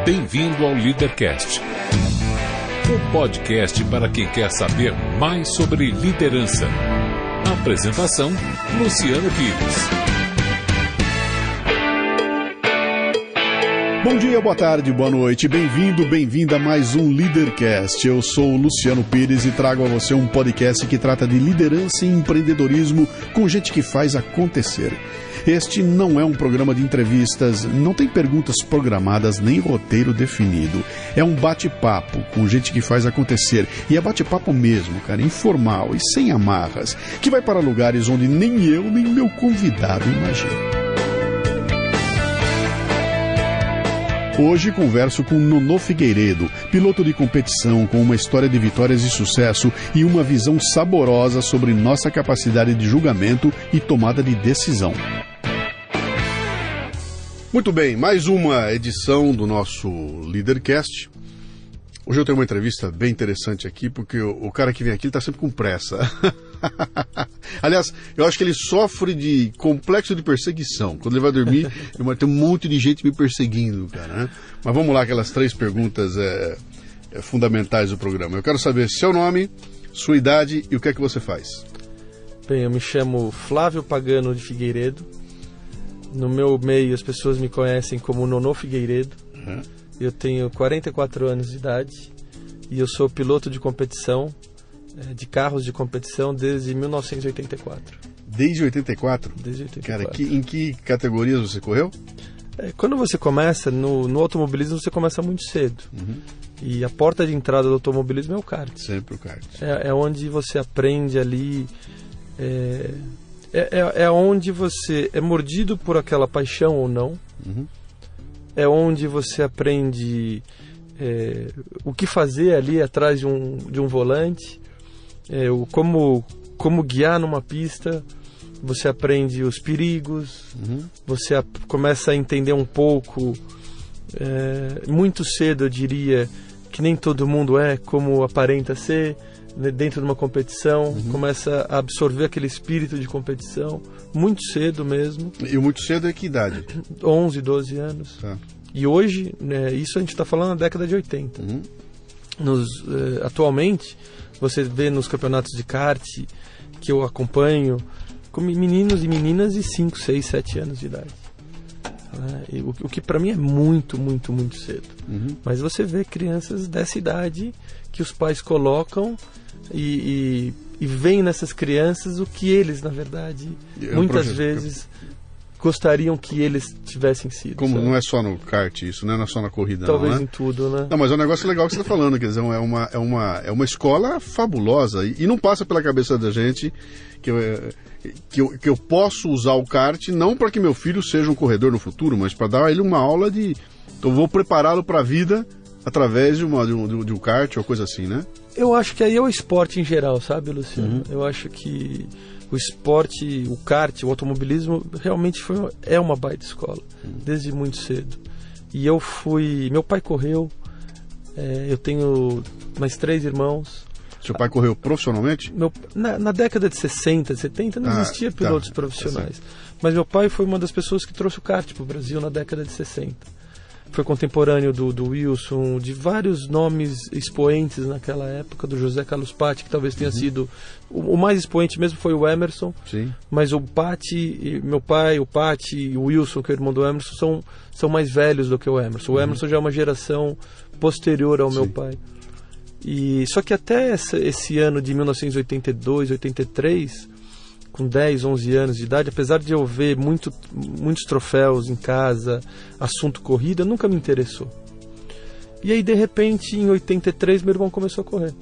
Bem-vindo ao Leadercast, um podcast para quem quer saber mais sobre liderança. Apresentação, Luciano Pires. Bom dia, boa tarde, boa noite, bem-vindo, bem-vinda a mais um Leadercast. Eu sou o Luciano Pires e trago a você um podcast que trata de liderança e empreendedorismo com gente que faz acontecer. Este não é um programa de entrevistas, não tem perguntas programadas nem roteiro definido. É um bate-papo com gente que faz acontecer. E é bate-papo mesmo, cara, informal e sem amarras, que vai para lugares onde nem eu nem meu convidado imaginam. Hoje converso com Nonô Figueiredo, piloto de competição com uma história de vitórias e sucesso e uma visão saborosa sobre nossa capacidade de julgamento e tomada de decisão. Muito bem, mais uma edição do nosso Leadercast. Hoje eu tenho uma entrevista bem interessante aqui, porque o cara que vem aqui está sempre com pressa. Aliás, eu acho que ele sofre de complexo de perseguição. Quando ele vai dormir, tem um monte de gente me perseguindo, cara, né? Mas vamos lá, aquelas 3 perguntas fundamentais do programa. Eu quero saber seu nome, sua idade e o que é que você faz. Bem, eu me chamo Flávio Pagano de Figueiredo. No meu meio as pessoas me conhecem como Nonô Figueiredo. Uhum. Eu tenho 44 anos de idade e eu sou piloto de competição, de carros de competição desde 1984. Desde 84? Desde 84. Cara, em que categorias você correu? Quando você começa, no automobilismo você começa muito cedo. Uhum. E a porta de entrada do automobilismo é o kart. Sempre o kart. É onde você aprende ali... É onde você é mordido por aquela paixão ou não. Uhum. É onde você aprende o que fazer ali atrás de um volante, como guiar numa pista. Você aprende os perigos, você começa a entender um pouco, muito cedo eu diria, que nem todo mundo é como aparenta ser, dentro de uma competição, começa a absorver aquele espírito de competição, muito cedo mesmo. E muito cedo é que idade? 11, 12 anos. Tá. E hoje, isso a gente está falando na década de 80. Atualmente, você vê nos campeonatos de kart que eu acompanho, com meninos e meninas de 5, 6, 7 anos de idade. O que para mim é muito, muito, muito cedo. Mas você vê crianças dessa idade que os pais colocam e veem nessas crianças o que eles, na verdade, muitas vezes gostariam que eles tivessem sido. Como sabe? Não é só no kart isso, né? Não é só na corrida. Talvez não, né? Em tudo, né? Não, mas é um negócio legal que você está falando, quer dizer, é uma escola fabulosa e não passa pela cabeça da gente que eu posso usar o kart não para que meu filho seja um corredor no futuro, mas para dar a ele uma aula de... Então eu vou prepará-lo para a vida através de um kart ou coisa assim, né? Eu acho que aí é o esporte em geral, sabe, Luciano? Eu acho que o esporte, o kart, o automobilismo realmente é uma baita escola, desde muito cedo. E meu pai correu, eu tenho mais 3 irmãos. Seu pai correu profissionalmente? Na década de 60, 70 não existia pilotos profissionais. Mas meu pai foi uma das pessoas que trouxe o kart para o Brasil na década de 60. Foi contemporâneo do Wilson, de vários nomes expoentes naquela época, do José Carlos Patti, que talvez tenha sido... O mais expoente mesmo foi o Emerson. Sim. Mas o Patti, meu pai, o Patti e o Wilson, que é o irmão do Emerson, são mais velhos do que o Emerson. O Emerson já é uma geração posterior ao meu pai. Só que até esse ano de 1982, 83... com 10, 11 anos de idade, apesar de eu ver muitos troféus em casa, assunto corrida, nunca me interessou. E aí, de repente, em 83, meu irmão começou a correr.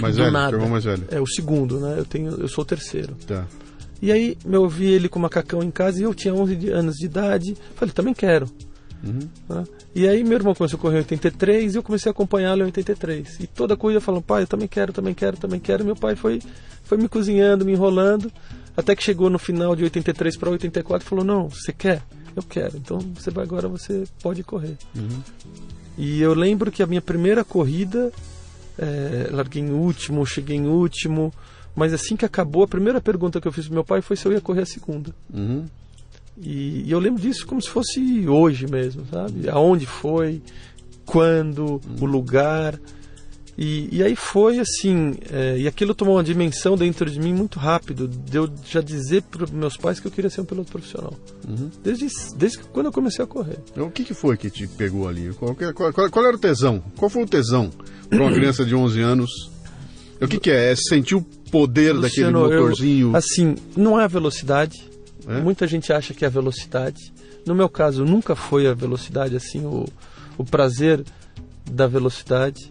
Mais velho? Seu irmão mais velho? É, o segundo, né? Eu sou o terceiro. Tá. E aí, eu vi ele com o macacão em casa e eu tinha 11 anos de idade. Falei, também quero. E aí, meu irmão começou a correr em 83 e eu comecei a acompanhá-lo em 83. E toda corrida falando, pai, eu também quero. Meu pai foi me cozinhando, me enrolando, até que chegou no final de 83 para 84 e falou, não, você quer? Eu quero, então agora você pode correr. E eu lembro que a minha primeira corrida, larguei em último, cheguei em último, mas assim que acabou, a primeira pergunta que eu fiz pro meu pai foi se eu ia correr a segunda. E eu lembro disso como se fosse hoje mesmo, sabe? Aonde foi, quando, o lugar. E aí foi assim, e aquilo tomou uma dimensão dentro de mim muito rápido, de eu já dizer para meus pais que eu queria ser um piloto profissional. Desde quando eu comecei a correr. O que foi que te pegou ali? Qual era o tesão? Qual foi o tesão para uma criança de 11 anos? O que é? É sentir o poder, Luciano, daquele motorzinho? Assim, não é a velocidade. Muita gente acha que é a velocidade. No meu caso, nunca foi a velocidade, assim, o prazer da velocidade.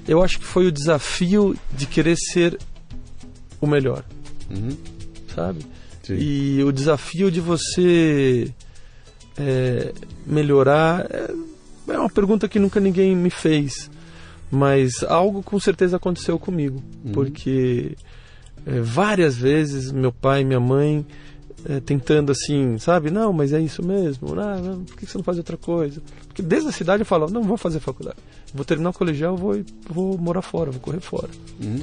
Eu acho que foi o desafio de querer ser o melhor, sabe? Sim. E o desafio de você melhorar é uma pergunta que nunca ninguém me fez, mas algo com certeza aconteceu comigo, porque várias vezes meu pai e minha mãe tentando assim, sabe? Não, mas é isso mesmo. Por que você não faz outra coisa? Porque desde a cidade eu falava, não vou fazer faculdade. Vou terminar o colegial, vou morar fora, vou correr fora.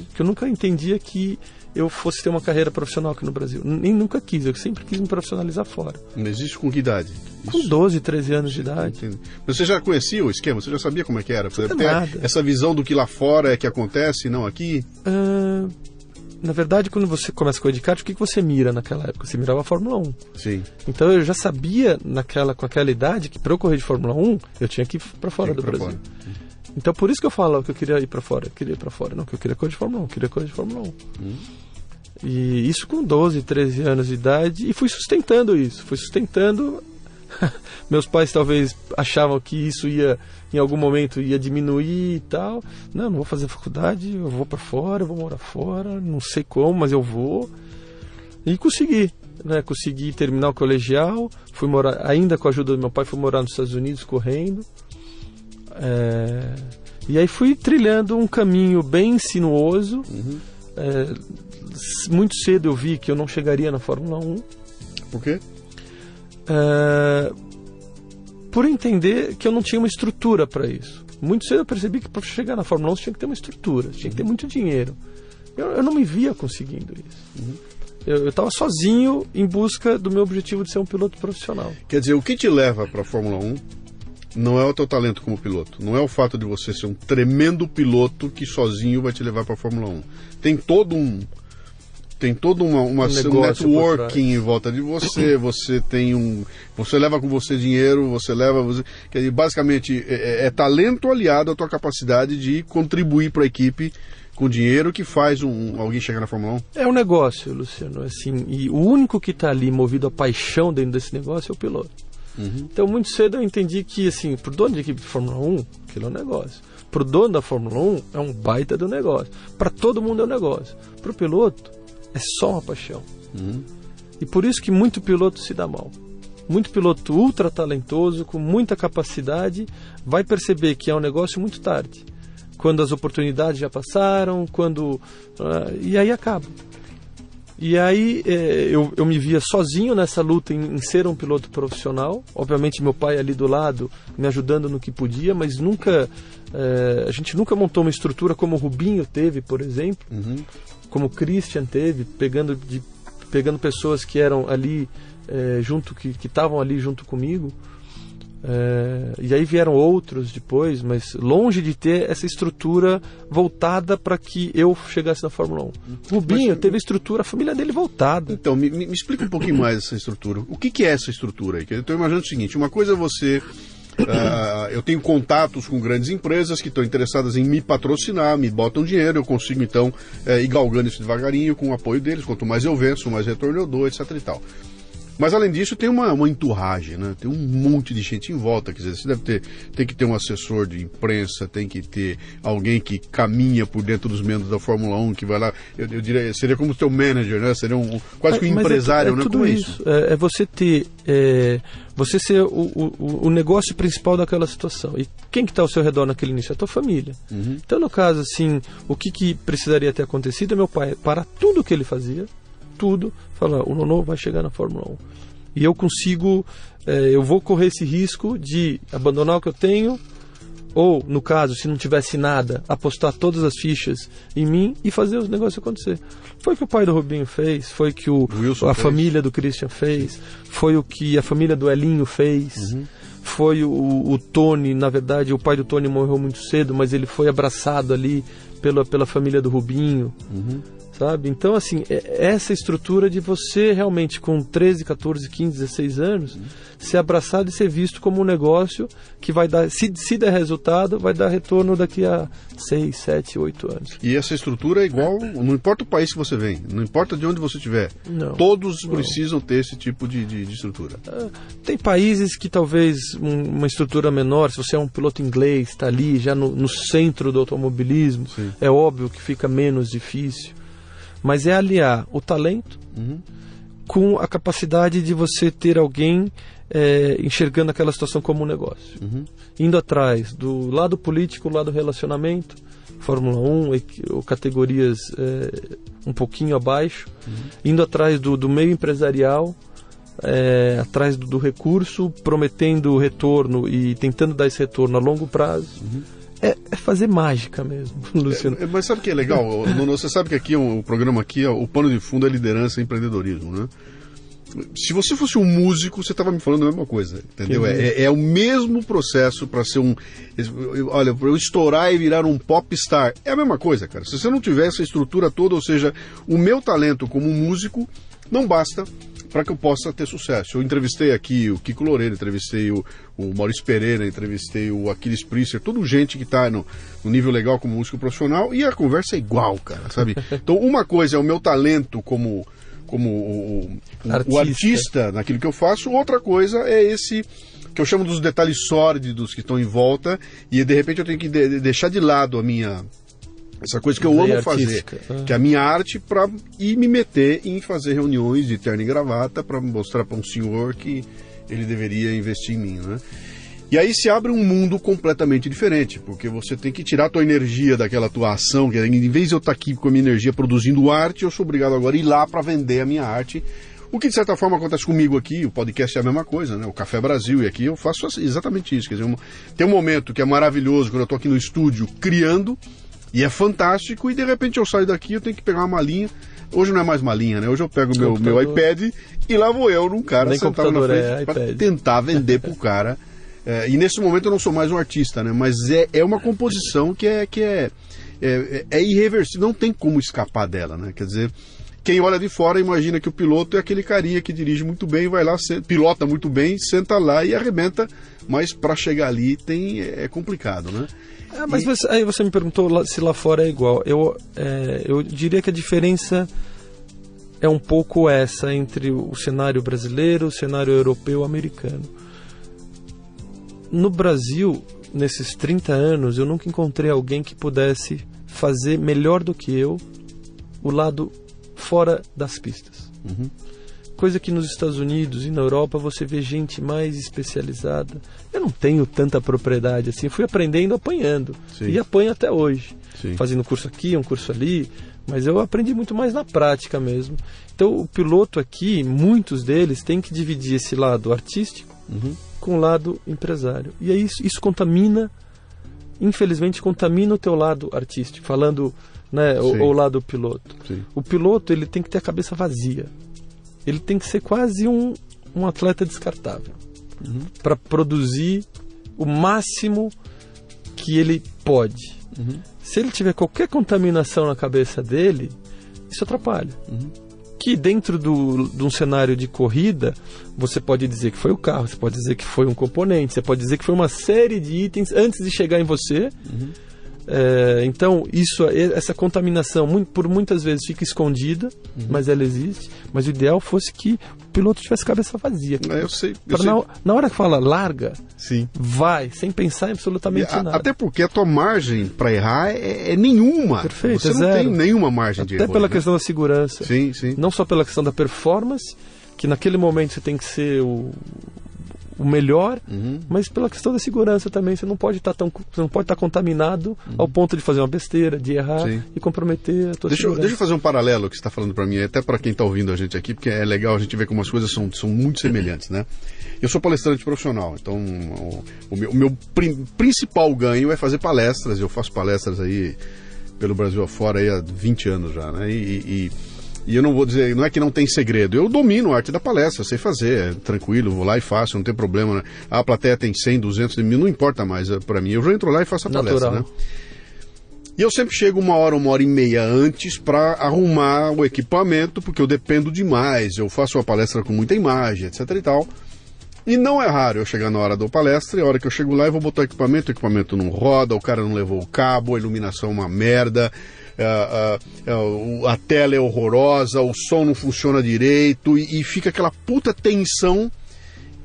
Porque eu nunca entendia que eu fosse ter uma carreira profissional aqui no Brasil. Nem nunca quis, eu sempre quis me profissionalizar fora. Mas isso com que idade? Com 12, 13 anos de idade. Entendi. Mas você já conhecia o esquema? Você já sabia como é que era? Nada. Essa visão do que lá fora é que acontece, não aqui? Na verdade, quando você começa a correr de kart, o que você mira naquela época? Você mirava a Fórmula 1. Sim. Então eu já sabia com aquela idade que para eu correr de Fórmula 1, eu tinha que ir para fora do Brasil. Fora. Então por isso que eu falo que eu queria ir para fora. Não, que eu queria correr de Fórmula 1. Queria correr de Fórmula 1. E isso com 12, 13 anos de idade. E fui sustentando isso. Meus pais talvez achavam que isso em algum momento ia diminuir e tal. Não vou fazer faculdade, eu vou para fora, eu vou morar fora, não sei como, mas eu vou. E consegui, né? Consegui terminar o colegial, fui morar, ainda com a ajuda do meu pai, fui morar nos Estados Unidos correndo. E aí fui trilhando um caminho bem sinuoso. Muito cedo eu vi que eu não chegaria na Fórmula 1. Por quê? Por entender que eu não tinha uma estrutura para isso. Muito cedo eu percebi que para chegar na Fórmula 1 você tinha que ter uma estrutura, tinha que ter muito dinheiro. Eu não me via conseguindo isso. Eu estava sozinho em busca do meu objetivo de ser um piloto profissional. Quer dizer, o que te leva para a Fórmula 1 não é o teu talento como piloto, não é o fato de você ser um tremendo piloto que sozinho vai te levar para a Fórmula 1. Tem todo um networking em volta de você, você leva com você dinheiro, quer dizer, basicamente é talento aliado à tua capacidade de contribuir para a equipe com dinheiro que faz alguém chegar na Fórmula 1. É um negócio, Luciano, assim, e o único que está ali movido a paixão dentro desse negócio é o piloto. Então muito cedo eu entendi que, assim, pro dono de equipe de Fórmula 1, aquilo é um negócio. Pro dono da Fórmula 1 é um baita do negócio. Para todo mundo é um negócio. Pro piloto é só uma paixão. E por isso que muito piloto se dá mal. Muito piloto ultra talentoso, com muita capacidade, vai perceber que é um negócio muito tarde. Quando as oportunidades já passaram, e aí acaba. E aí eu me via sozinho nessa luta em ser um piloto profissional. Obviamente meu pai ali do lado, me ajudando no que podia, mas a gente nunca montou uma estrutura como o Rubinho teve, por exemplo. Como o Christian teve, pegando pessoas que eram ali que estavam ali junto comigo. E aí vieram outros depois, mas longe de ter essa estrutura voltada para que eu chegasse na Fórmula 1. Rubinho teve a estrutura, a família dele voltada. Então, me explica um pouquinho mais essa estrutura. O que é essa estrutura aí? Eu estou imaginando o seguinte, uma coisa é você... eu tenho contatos com grandes empresas que estão interessadas em me patrocinar, me botam dinheiro, eu consigo então ir galgando isso devagarinho com o apoio deles. Quanto mais eu venço, mais retorno eu dou, etc e tal. Mas além disso tem uma entourage, né? Tem um monte de gente em volta, quer dizer, você tem que ter um assessor de imprensa, tem que ter alguém que caminha por dentro dos membros da Fórmula 1, que vai lá, eu diria, seria como o teu manager, né? Seria quase que um empresário, né? Tudo como isso. É você ter, você ser o negócio principal daquela situação. E quem que está ao seu redor naquele início? É a tua família. Então, no caso, assim, o que precisaria ter acontecido é meu pai parar tudo o que ele fazia, falar, o Nonô vai chegar na Fórmula 1. E eu consigo, eu vou correr esse risco de abandonar o que eu tenho, Ou, no caso, se não tivesse nada, apostar todas as fichas em mim e fazer os negócios acontecer. Foi o que o pai do Rubinho fez, foi o que a família do Christian fez, foi o que a família do Elinho fez, foi o Tony, na verdade, o pai do Tony morreu muito cedo, mas ele foi abraçado ali pela família do Rubinho, sabe? Então, assim, essa estrutura de você realmente com 13, 14, 15, 16 anos ser abraçado e ser visto como um negócio que vai dar, se der resultado, vai dar retorno daqui a 6, 7, 8 anos. E essa estrutura é igual, não importa o país que você vem, não importa de onde você estiver, todos precisam ter esse tipo de estrutura. Tem países que talvez uma estrutura menor, se você é um piloto inglês, está ali já no centro do automobilismo, é óbvio que fica menos difícil. Mas é aliar o talento com a capacidade de você ter alguém enxergando aquela situação como um negócio. Indo atrás do lado político, lado relacionamento, Fórmula 1, ou categorias um pouquinho abaixo. Indo atrás do meio empresarial, atrás do recurso, prometendo retorno e tentando dar esse retorno a longo prazo. É fazer mágica mesmo, Luciano. Mas sabe o que é legal? Você sabe que aqui o programa aqui, o pano de fundo é liderança e empreendedorismo, né? Se você fosse um músico, você estava me falando a mesma coisa, entendeu? É o mesmo processo para ser olha, para eu estourar e virar um popstar. É a mesma coisa, cara. Se você não tiver essa estrutura toda, ou seja, o meu talento como músico não basta para que eu possa ter sucesso. Eu entrevistei aqui o Kiko Loureiro, entrevistei o Maurício Pereira, entrevistei o Aquiles Priester, toda gente que está no nível legal como músico profissional, e a conversa é igual, cara, sabe? Então, uma coisa é o meu talento como o artista naquilo que eu faço, outra coisa é esse que eu chamo dos detalhes sórdidos que estão em volta, e de repente eu tenho que deixar de lado essa coisa que eu amo fazer, que é a minha arte, para ir me meter em fazer reuniões de terno e gravata para mostrar para um senhor que ele deveria investir em mim, né? E aí se abre um mundo completamente diferente, porque você tem que tirar a tua energia daquela tua ação, que em vez de eu estar aqui com a minha energia produzindo arte, eu sou obrigado agora a ir lá para vender a minha arte. O que de certa forma acontece comigo aqui, o podcast é a mesma coisa, né? O Café Brasil, e aqui eu faço exatamente isso. Quer dizer, tem um momento que é maravilhoso quando eu estou aqui no estúdio criando, e é fantástico, e de repente eu saio daqui, eu tenho que pegar uma malinha. Hoje não é mais malinha, né? Hoje eu pego o meu iPad e lá vou eu num cara sentado na frente para tentar vender pro cara. E nesse momento eu não sou mais um artista, né? Mas é uma composição que é irreversível, não tem como escapar dela, né? Quer dizer, quem olha de fora imagina que o piloto é aquele carinha que dirige muito bem, vai lá, pilota muito bem, senta lá e arrebenta, mas para chegar ali é complicado, né? Mas aí você me perguntou se lá fora é igual. Eu diria que a diferença é um pouco essa entre o cenário brasileiro, o cenário europeu e americano. No Brasil, nesses 30 anos, eu nunca encontrei alguém que pudesse fazer melhor do que eu o lado fora das pistas. Coisa que nos Estados Unidos e na Europa você vê gente mais especializada. Eu não tenho tanta propriedade assim, fui aprendendo apanhando. Sim. E apanho até hoje. Sim. Fazendo um curso aqui, um curso ali, mas eu aprendi muito mais na prática mesmo. Então o piloto aqui, muitos deles têm que dividir esse lado artístico com o lado empresário. E aí isso contamina, infelizmente contamina o teu lado artístico, falando, né, o lado piloto. Sim. O piloto ele tem que ter a cabeça vazia. Ele tem que ser quase um atleta descartável para produzir o máximo que ele pode. Se ele tiver qualquer contaminação na cabeça dele, isso atrapalha. Que dentro de um cenário de corrida, você pode dizer que foi o carro, você pode dizer que foi um componente, você pode dizer que foi uma série de itens antes de chegar em você. Então essa contaminação por muitas vezes fica escondida, mas ela existe. Mas o ideal fosse que o piloto tivesse cabeça vazia. Eu sei. Na hora que fala larga, sim, vai, sem pensar em absolutamente nada. Até porque a tua margem para errar é nenhuma. Perfeito, você não tem nenhuma margem de erro. Até pela questão da segurança. Sim, sim. Não só pela questão da performance, que naquele momento você tem que ser o o melhor, mas pela questão da segurança também. Você não pode estar contaminado ao ponto de fazer uma besteira, de errar e comprometer a tua segurança. Deixa eu fazer um paralelo que você está falando para mim, até para quem está ouvindo a gente aqui, porque é legal a gente ver como as coisas são muito semelhantes, né? Eu sou palestrante profissional, então o meu principal ganho é fazer palestras. Eu faço palestras aí pelo Brasil afora aí há 20 anos já, né? E eu não vou dizer, não é que não tem segredo, eu domino a arte da palestra, sei fazer, é tranquilo, vou lá e faço, não tem problema, né? A plateia tem 100, 200 mil, não importa mais para mim, eu já entro lá e faço a palestra, né? E eu sempre chego 1 hora e meia antes para arrumar o equipamento, porque eu dependo demais, eu faço uma palestra com muita imagem, etc e tal. E não é raro eu chegar na hora da palestra, e a hora que eu chego lá eu vou botar o equipamento não roda, o cara não levou o cabo, a iluminação é uma merda, a tela é horrorosa, o som não funciona direito, e fica aquela puta tensão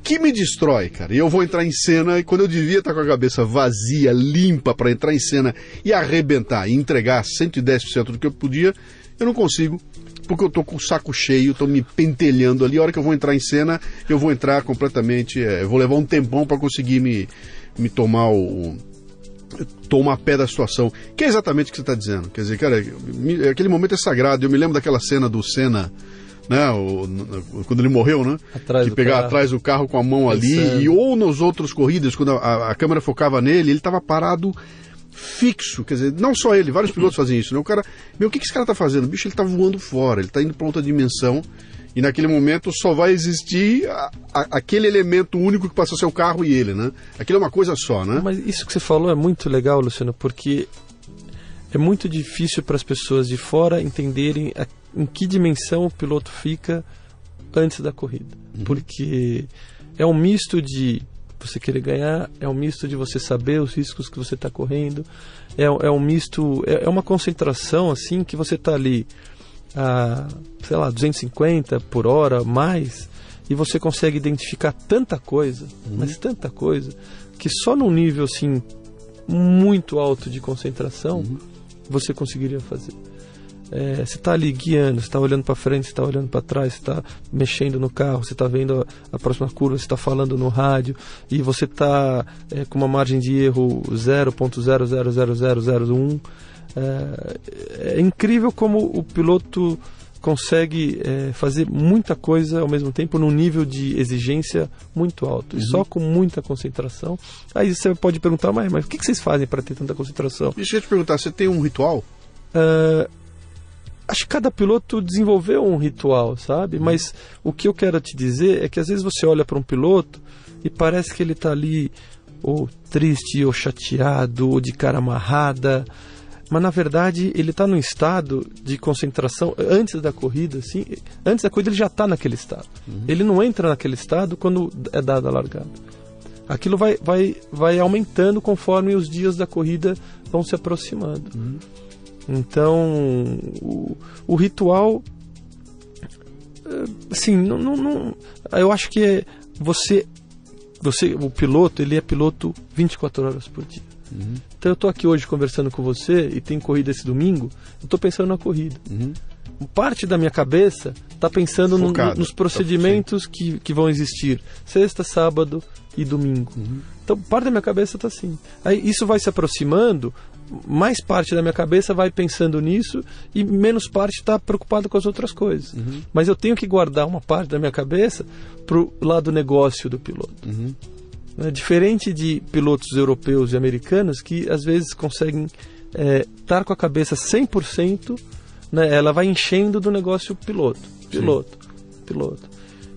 que me destrói, cara. E eu vou entrar em cena, e quando eu devia estar com a cabeça vazia, limpa para entrar em cena e arrebentar, e entregar 110% do que eu podia, eu não consigo, porque eu tô com o saco cheio, tô me pentelhando ali. A hora que eu vou entrar em cena, eu vou entrar completamente, eu vou levar um tempão para conseguir me tomar pé da situação, que é exatamente o que você está dizendo. Quer dizer, cara, aquele momento é sagrado. Eu me lembro daquela cena do Senna, né, quando ele morreu, né, que pegava atrás do carro com a mão ali, ou nos outros corridas, quando a câmera focava nele, ele estava parado fixo. Quer dizer, não só ele, vários pilotos fazem isso, né? O cara, o que esse cara tá fazendo? Bicho, ele tá voando fora, ele tá indo para outra dimensão, e naquele momento só vai existir aquele elemento único que passa a ser o carro e ele, né? Aquilo é uma coisa só, né? Mas isso que você falou é muito legal, Luciano, porque é muito difícil para as pessoas de fora entenderem em que dimensão o piloto fica antes da corrida. Porque é um misto de você querer ganhar, é um misto de você saber os riscos que você está correndo, é um misto, é uma concentração assim, que você está ali a, sei lá, 250 por hora, mais, e você consegue identificar tanta coisa, mas tanta coisa, que só num nível assim muito alto de concentração você conseguiria fazer. Você está ali guiando, você está olhando para frente, você está olhando para trás, você está mexendo no carro, você está vendo a próxima curva, você está falando no rádio, e você está com uma margem de erro 0.000001. É incrível como o piloto consegue fazer muita coisa ao mesmo tempo num nível de exigência muito alto, e só com muita concentração. Aí você pode perguntar, mas o que vocês fazem para ter tanta concentração? Deixa eu te perguntar, você tem um ritual? Acho que cada piloto desenvolveu um ritual, sabe? Mas o que eu quero te dizer é que às vezes você olha para um piloto e parece que ele está ali ou triste, ou chateado, ou de cara amarrada, mas na verdade ele está num estado de concentração antes da corrida, assim. Antes da corrida ele já está naquele estado. Ele não entra naquele estado quando é dada a largada. Aquilo vai aumentando conforme os dias da corrida vão se aproximando. Então, o ritual, assim, não, eu acho que você, o piloto, ele é piloto 24 horas por dia. Então eu estou aqui hoje conversando com você e tem corrida esse domingo, eu estou pensando na corrida. Parte da minha cabeça está pensando nos procedimentos que vão existir sexta, sábado e domingo. Então parte da minha cabeça está assim. Aí isso vai se aproximando, mais parte da minha cabeça vai pensando nisso e menos parte está preocupada com as outras coisas. Mas eu tenho que guardar uma parte da minha cabeça para o lado negócio do piloto. Diferente de pilotos europeus e americanos que às vezes conseguem estar com a cabeça 100%, né, ela vai enchendo do negócio piloto.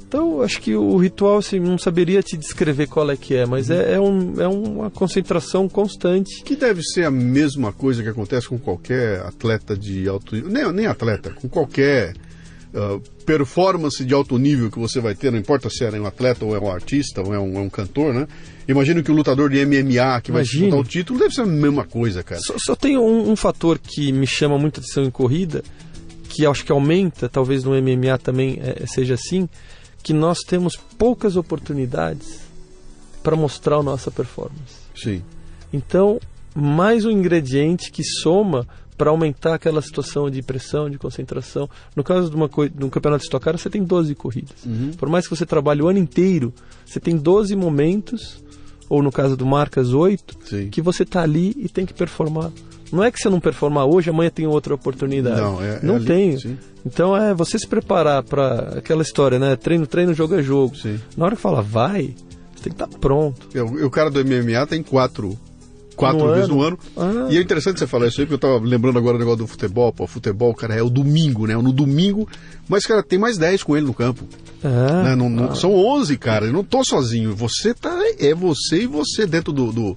Então, acho que o ritual, assim, não saberia te descrever qual é que é, mas é uma concentração constante. Que deve ser a mesma coisa que acontece com qualquer atleta de alto nível, nem atleta, com qualquer performance de alto nível que você vai ter, não importa se é um atleta ou é um artista ou é um cantor, né? Imagino que o lutador de MMA que vai disputar o título deve ser a mesma coisa, cara. Só tem um fator que me chama muita atenção em corrida, que acho que aumenta, talvez no MMA também seja assim, que nós temos poucas oportunidades para mostrar a nossa performance. Sim. Então, mais um ingrediente que soma para aumentar aquela situação de pressão, de concentração. No caso de um campeonato de Stock Car, você tem 12 corridas. Por mais que você trabalhe o ano inteiro, você tem 12 momentos, ou no caso do Marcas, 8, Sim. que você está ali e tem que performar. Não é que você não performar hoje, amanhã tem outra oportunidade. Não tem. Sim. Então é você se preparar para aquela história, né? Treino, jogo é jogo. Sim. Na hora que fala vai, você tem que estar pronto. O cara do MMA tem 4 vezes no ano. E é interessante você falar isso aí, porque eu tava lembrando agora do negócio do futebol. Pô, futebol, cara, é o domingo, né? No domingo, mas, cara, tem mais 10 com ele no campo. Né? São 11, cara. Eu não tô sozinho. É você e você dentro do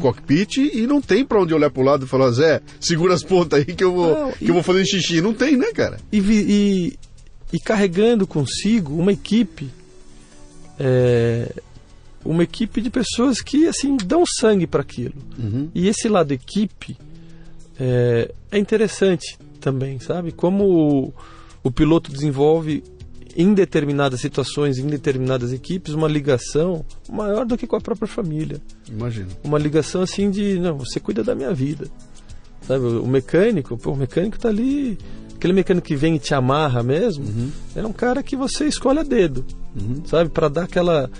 cockpit, e não tem pra onde olhar pro lado e falar, Zé, segura as pontas aí que eu vou fazer xixi. Não tem, né, cara? E carregando consigo uma equipe de pessoas que, assim, dão sangue para aquilo. E esse lado equipe é interessante também, sabe? Como o piloto desenvolve em determinadas situações, em determinadas equipes, uma ligação maior do que com a própria família. Imagino. Uma ligação assim de, não, você cuida da minha vida. Sabe? O mecânico tá ali, aquele mecânico que vem e te amarra mesmo, é um cara que você escolhe a dedo, sabe? Para dar aquela...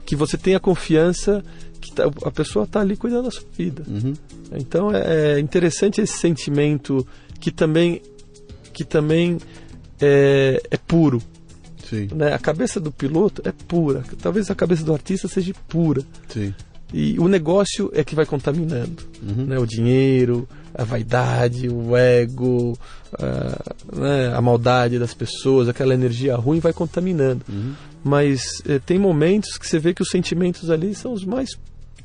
que você tenha confiança que a pessoa tá ali cuidando da sua vida. Então é interessante esse sentimento que também é puro. Sim. Né? A cabeça do piloto é pura. Talvez a cabeça do artista seja pura. Sim. E o negócio é que vai contaminando. Né? O dinheiro, a vaidade, o ego, né? A maldade das pessoas, aquela energia ruim vai contaminando. Mas tem momentos que você vê que os sentimentos ali são os mais...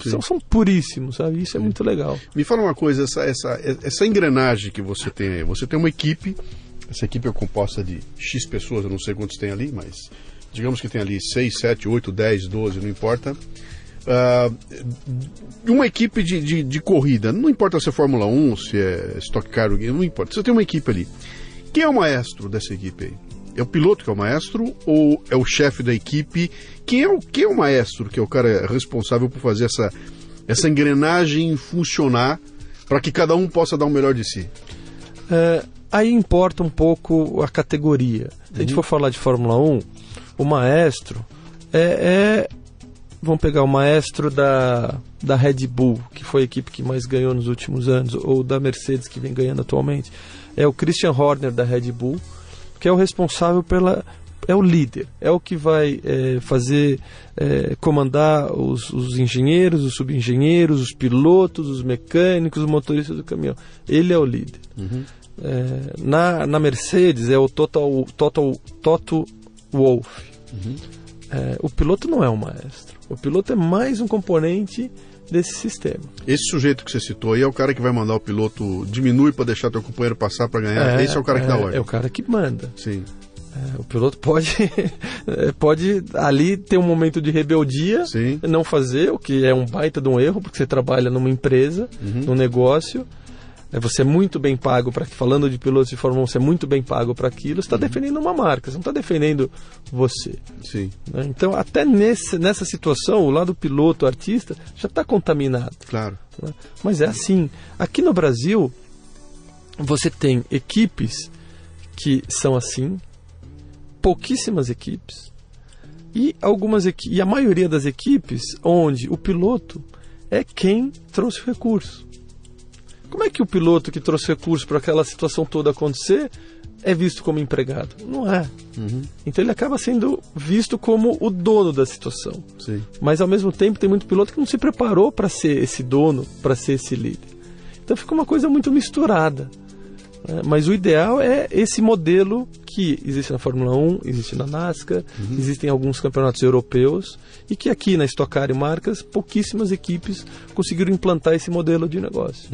São puríssimos, sabe? Isso é muito legal. Me fala uma coisa, essa engrenagem que você tem aí. Você tem uma equipe, essa equipe é composta de X pessoas, eu não sei quantos tem ali, mas digamos que tem ali 6, 7, 8, 10, 12, não importa. Uma equipe de corrida, não importa se é Fórmula 1, se é Stock Car, não importa. Você tem uma equipe ali. Quem é o maestro dessa equipe aí? É o piloto que é o maestro ou é o chefe da equipe? Quem é o maestro, que é o cara responsável por fazer essa engrenagem funcionar para que cada um possa dar o melhor de si? Aí importa um pouco a categoria. Se a gente for falar de Fórmula 1, o maestro vamos pegar o maestro da Red Bull, que foi a equipe que mais ganhou nos últimos anos, ou da Mercedes, que vem ganhando atualmente. É o Christian Horner da Red Bull, que é o responsável é o líder, é o que vai comandar os engenheiros, os subengenheiros, os pilotos, os mecânicos, os motoristas do caminhão. Ele é o líder. Na Mercedes é o Toto Wolff. O piloto não é um maestro. O piloto é mais um componente desse sistema. Esse sujeito que você citou aí é o cara que vai mandar o piloto diminui para deixar teu companheiro passar para ganhar. Esse é o cara que dá ordem. É o cara que manda. Sim. O piloto pode ali ter um momento de rebeldia, Sim. Não fazer, o que é um baita de um erro, porque você trabalha numa empresa, num negócio. Você é muito bem pago para, falando de pilotos de Fórmula 1, você é muito bem pago para aquilo, você está defendendo uma marca, você não está defendendo você. Sim. Né? Então, até nessa situação, o lado piloto, artista, já está contaminado. Claro. Né? Mas é assim. Aqui no Brasil, você tem equipes que são assim, pouquíssimas equipes, e a maioria das equipes onde o piloto é quem trouxe o recurso. Como é que o piloto que trouxe recurso para aquela situação toda acontecer é visto como empregado? Não é. Então ele acaba sendo visto como o dono da situação. Sim. Mas ao mesmo tempo tem muito piloto que não se preparou para ser esse dono, para ser esse líder. Então fica uma coisa muito misturada. Mas o ideal é esse modelo que existe na Fórmula 1, existe na NASCAR, existem alguns campeonatos europeus, e que aqui na Stock Car e marcas, pouquíssimas equipes conseguiram implantar esse modelo de negócio.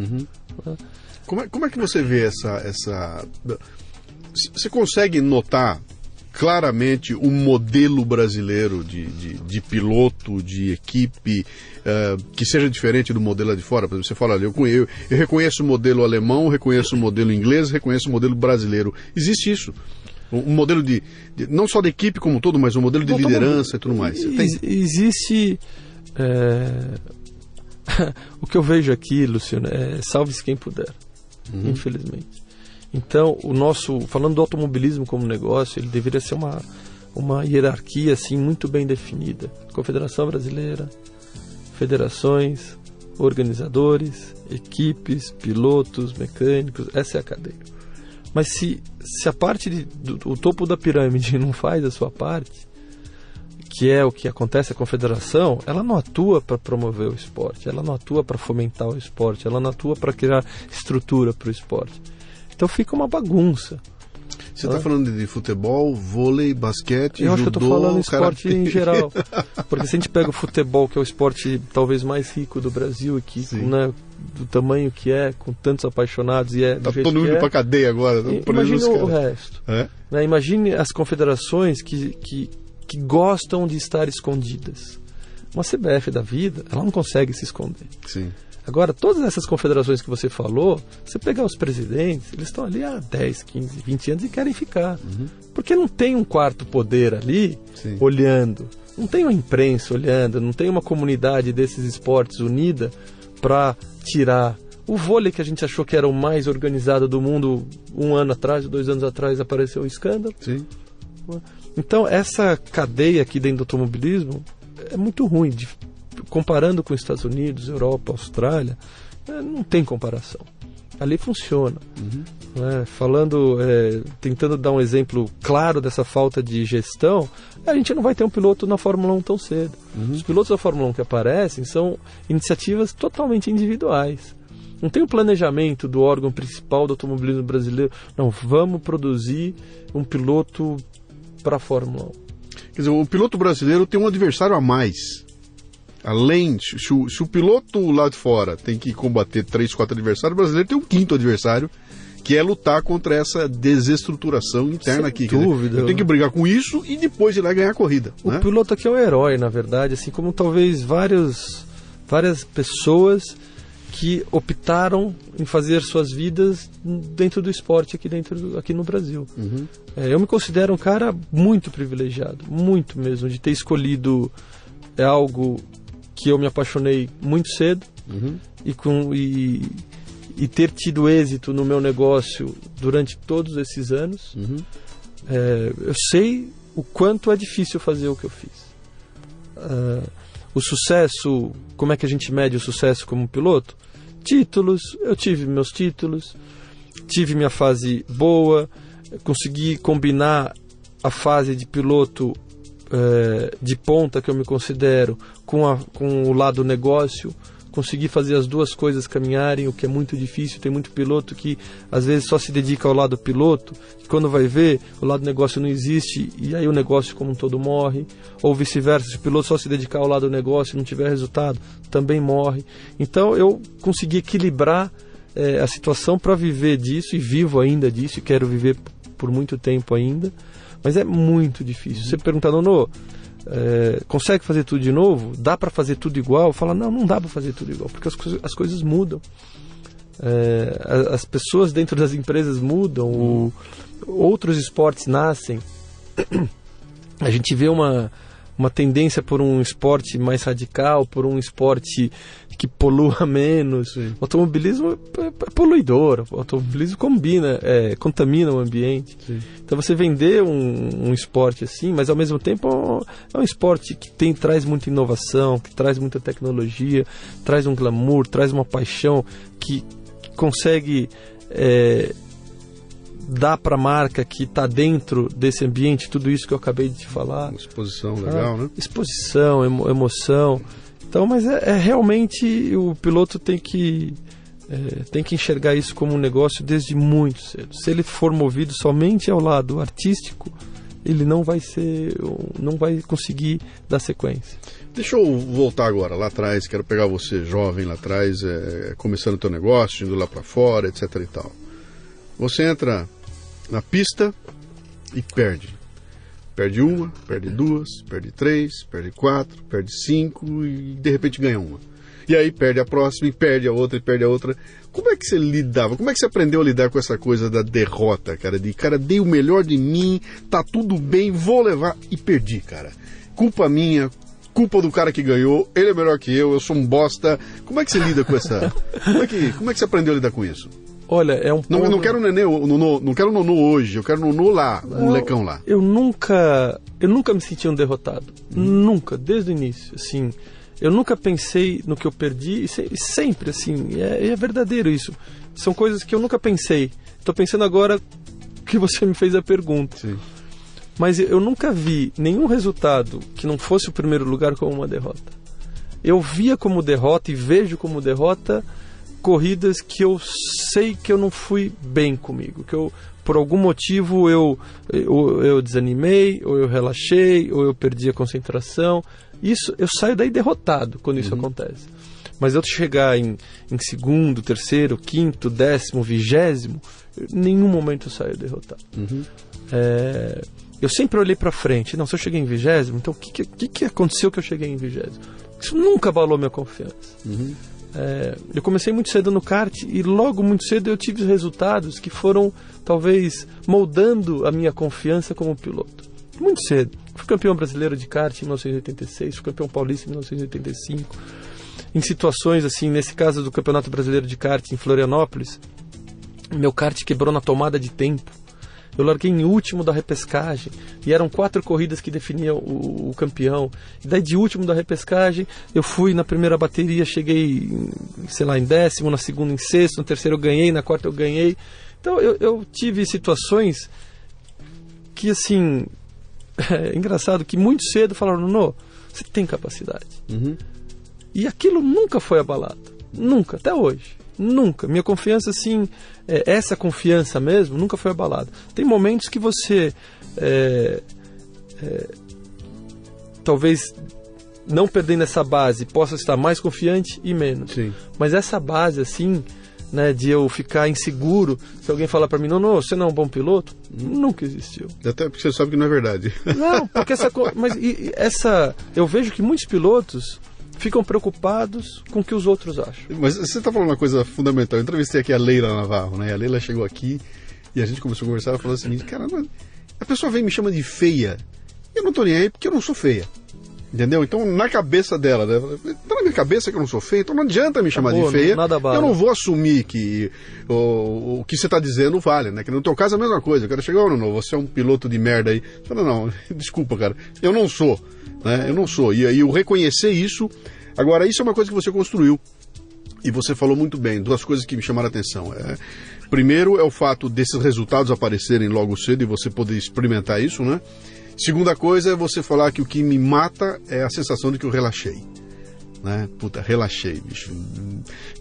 Como é que você vê essa... Você consegue notar claramente o modelo brasileiro de piloto, de equipe, que seja diferente do modelo lá de fora? Por exemplo, você fala ali, eu reconheço o modelo alemão, reconheço o modelo inglês, reconheço o modelo brasileiro. Existe isso? Um modelo não só da equipe como um todo, mas um modelo de liderança e tudo mais. Existe... O que eu vejo aqui, Luciano, salve-se quem puder. infelizmente. Então, falando do automobilismo como negócio, ele deveria ser uma hierarquia assim, muito bem definida. Confederação Brasileira, federações, organizadores, equipes, pilotos, mecânicos, essa é a cadeia. Mas se a parte o topo da pirâmide não faz a sua parte, que é o que acontece, a confederação, ela não atua para promover o esporte, ela não atua para fomentar o esporte, ela não atua para criar estrutura para o esporte. Então fica uma bagunça. Você está falando de futebol, vôlei, basquete, eu acho judô, que eu estou falando esporte em geral. Porque se a gente pega o futebol, que é o esporte talvez mais rico do Brasil, e que, né, do tamanho que é, com tantos apaixonados, e é do jeito todo mundo indo para cadeia agora. Imagine o resto. Né? Imagine as confederações que gostam de estar escondidas. Uma CBF da vida, ela não consegue se esconder. Sim. Agora, todas essas confederações que você falou, você pegar os presidentes, eles estão ali há 10, 15, 20 anos e querem ficar. Porque não tem um quarto poder ali, olhando. Não tem uma imprensa olhando, não tem uma comunidade desses esportes unida para tirar. O vôlei, que a gente achou que era o mais organizado do mundo 1 ano atrás, 2 anos atrás, apareceu um escândalo. Sim. Então, essa cadeia aqui dentro do automobilismo é muito ruim. Comparando com os Estados Unidos, Europa, Austrália, não tem comparação. Ali funciona. Tentando dar um exemplo claro dessa falta de gestão, a gente não vai ter um piloto na Fórmula 1 tão cedo. Os pilotos da Fórmula 1 que aparecem são iniciativas totalmente individuais. Não tem um planejamento do órgão principal do automobilismo brasileiro. Não, vamos produzir um piloto para a Fórmula 1. Quer dizer, o piloto brasileiro tem um adversário a mais. Além, se o piloto lá de fora tem que combater 3, 4 adversários, o brasileiro tem um 5º adversário, que é lutar contra essa desestruturação interna aqui. Sem dúvida. Eu tenho que brigar com isso e depois ir lá ganhar a corrida. O piloto aqui é um herói, na verdade, assim como talvez várias pessoas que optaram em fazer suas vidas dentro do esporte aqui no Brasil. Eu me considero um cara muito privilegiado, muito mesmo, de ter escolhido algo que eu me apaixonei muito cedo e ter tido êxito no meu negócio durante todos esses anos. Eu sei o quanto é difícil fazer o que eu fiz. O sucesso, como é que a gente mede o sucesso como piloto? Títulos, eu tive meus títulos, tive minha fase boa, consegui combinar a fase de piloto de ponta, que eu me considero, com o lado negócio, conseguir fazer as duas coisas caminharem, o que é muito difícil. Tem muito piloto que às vezes só se dedica ao lado piloto, e quando vai ver, o lado negócio não existe, e aí o negócio como um todo morre, ou vice-versa, se o piloto só se dedicar ao lado negócio e não tiver resultado, também morre. Então eu consegui equilibrar a situação para viver disso, e vivo ainda disso, e quero viver por muito tempo ainda. Mas é muito difícil. Você pergunta, Nono, consegue fazer tudo de novo? Dá para fazer tudo igual? Fala, não dá para fazer tudo igual, porque as coisas mudam. As pessoas dentro das empresas mudam, outros esportes nascem. A gente vê uma tendência por um esporte mais radical, por um esporte que polua menos. Sim. O automobilismo é poluidor, o automobilismo contamina o ambiente. Sim. Então você vender um esporte assim, mas ao mesmo tempo é um esporte que traz muita inovação, que traz muita tecnologia, traz um glamour, traz uma paixão que consegue dar para a marca que está dentro desse ambiente tudo isso que eu acabei de te falar. Uma exposição legal, né? Exposição, emoção. Então, mas realmente o piloto tem que enxergar isso como um negócio desde muito cedo. Se ele for movido somente ao lado artístico, ele não vai conseguir dar sequência. Deixa eu voltar agora, lá atrás, quero pegar você jovem lá atrás, começando o teu negócio, indo lá para fora, etc e tal. Você entra na pista e perde. Perde uma, perde duas, perde 3, perde 4, perde 5 e de repente ganha uma. E aí perde a próxima e perde a outra e perde a outra. Como é que você lidava? Como é que você aprendeu a lidar com essa coisa da derrota, cara? Dei o melhor de mim, tá tudo bem, vou levar e perdi, cara. Culpa minha, culpa do cara que ganhou, ele é melhor que eu sou um bosta. Como é que você lida com essa... Como é que você aprendeu a lidar com isso? Olha, é um ponto... Não quero não quero Nonô hoje, eu quero Nonô lá, no Lecão lá. Eu nunca me senti um derrotado. Nunca, desde o início, assim. Eu nunca pensei no que eu perdi, e sempre, assim, é verdadeiro isso. São coisas que eu nunca pensei. Estou pensando agora que você me fez a pergunta. Sim. Mas eu nunca vi nenhum resultado que não fosse o primeiro lugar como uma derrota. Eu via como derrota e vejo como derrota corridas que eu sei que eu não fui bem comigo, que eu, por algum motivo, eu desanimei, ou eu relaxei, ou eu perdi a concentração. Isso, eu saio daí derrotado quando isso acontece. Mas eu chegar em segundo, terceiro, quinto, 10º, 20º, em nenhum momento eu saio derrotado. Eu sempre olhei para frente. Não, se eu cheguei em 20º, então o que aconteceu que eu cheguei em 20º? Isso nunca abalou minha confiança. Eu comecei muito cedo no kart e logo muito cedo eu tive resultados que foram talvez moldando a minha confiança como piloto. Muito cedo. Fui campeão brasileiro de kart em 1986, fui campeão paulista em 1985. Em situações assim, nesse caso do Campeonato Brasileiro de Kart em Florianópolis, meu kart quebrou na tomada de tempo. Eu larguei em último da repescagem e eram 4 corridas que definiam o campeão. E daí de último da repescagem eu fui na primeira bateria, cheguei em 10º, na segunda em 6º, no terceiro eu ganhei, na quarta eu ganhei. Então eu tive situações que assim, é engraçado que muito cedo falaram, Nonô, você tem capacidade. E aquilo nunca foi abalado, nunca, até hoje. Nunca. Minha confiança, assim, essa confiança mesmo, nunca foi abalada. Tem momentos que você, talvez, não perdendo essa base, possa estar mais confiante e menos. Sim. Mas essa base, assim, né, de eu ficar inseguro, se alguém falar para mim, não, você não é um bom piloto, nunca existiu. Até porque você sabe que não é verdade. Não, porque eu vejo que muitos pilotos ficam preocupados com o que os outros acham. Mas você está falando uma coisa fundamental. Eu entrevistei aqui a Leila Navarro, né? A Leila chegou aqui e a gente começou a conversar. Ela falou o seguinte, cara, a pessoa vem e me chama de feia. Eu não tô nem aí porque eu não sou feia. Entendeu? Então, na cabeça dela, né? Tá na minha cabeça que eu não sou feia, então não adianta me chamar de feia. Eu não vou assumir que o que você está dizendo vale, né? Que no teu caso é a mesma coisa. Eu quero chegar, não, você é um piloto de merda aí. Não, desculpa, cara. Eu não sou. Né? Eu não sou. E eu reconhecer isso. Agora, isso é uma coisa que você construiu. E você falou muito bem. 2 coisas que me chamaram a atenção. Primeiro é o fato desses resultados aparecerem logo cedo e você poder experimentar isso, né? Segunda coisa é você falar que o que me mata é a sensação de que eu relaxei. Né? Puta, relaxei, bicho.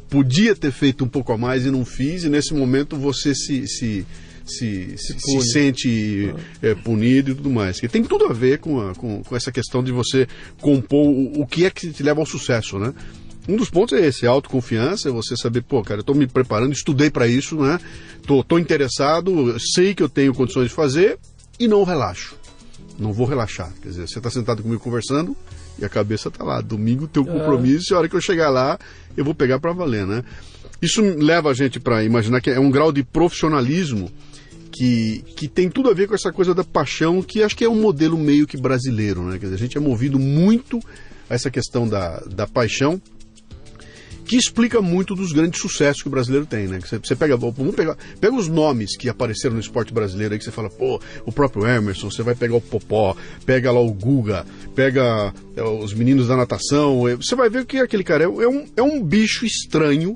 Podia ter feito um pouco a mais e não fiz. E nesse momento você se sente punido e tudo mais. Que tem tudo a ver com essa questão de você compor o que é que te leva ao sucesso, né? Um dos pontos é esse, a autoconfiança, é você saber, cara, eu estou me preparando, estudei para isso, né? Tô interessado, sei que eu tenho condições de fazer e não relaxo. Não vou relaxar. Quer dizer, você está sentado comigo conversando e a cabeça está lá. Domingo, teu compromisso, e a hora que eu chegar lá, eu vou pegar para valer, né? Isso leva a gente para imaginar que é um grau de profissionalismo que tem tudo a ver com essa coisa da paixão, que acho que é um modelo meio que brasileiro, né? Quer dizer, a gente é movido muito a essa questão da paixão, que explica muito dos grandes sucessos que o brasileiro tem, né? Você pega os nomes que apareceram no esporte brasileiro aí, que você fala, o próprio Emerson, você vai pegar o Popó, pega lá o Guga, pega os meninos da natação, você vai ver que aquele cara é um bicho estranho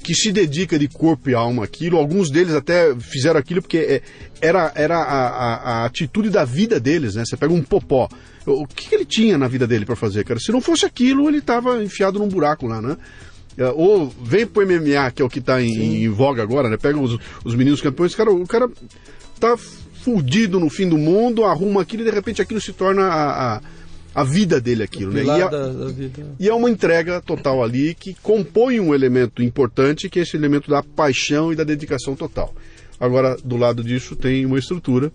que se dedica de corpo e alma àquilo. Alguns deles até fizeram aquilo porque era a atitude da vida deles, né? Você pega um Popó, o que ele tinha na vida dele para fazer, cara? Se não fosse aquilo, ele estava enfiado num buraco lá, né? Ou vem pro MMA, que é o que está em voga agora, né? Pega os meninos campeões, o cara tá fudido no fim do mundo, arruma aquilo e de repente aquilo se torna a vida dele, aquilo, né? E é uma entrega total ali que compõe um elemento importante, que é esse elemento da paixão e da dedicação total. Agora, do lado disso tem uma estrutura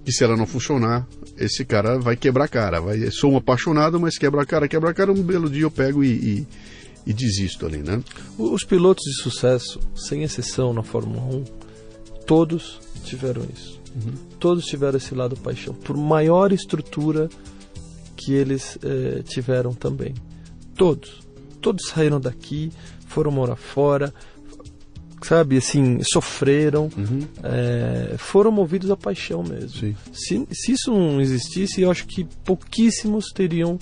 que, se ela não funcionar, esse cara vai quebrar a cara. Sou um apaixonado, mas quebra a cara, um belo dia eu pego e desisto ali, né? Os pilotos de sucesso, sem exceção na Fórmula 1, todos tiveram isso. Todos tiveram esse lado paixão, por maior estrutura que eles tiveram também. Todos saíram daqui, foram morar fora, sabe, assim, sofreram, foram movidos à paixão mesmo. Se isso não existisse, eu acho que pouquíssimos teriam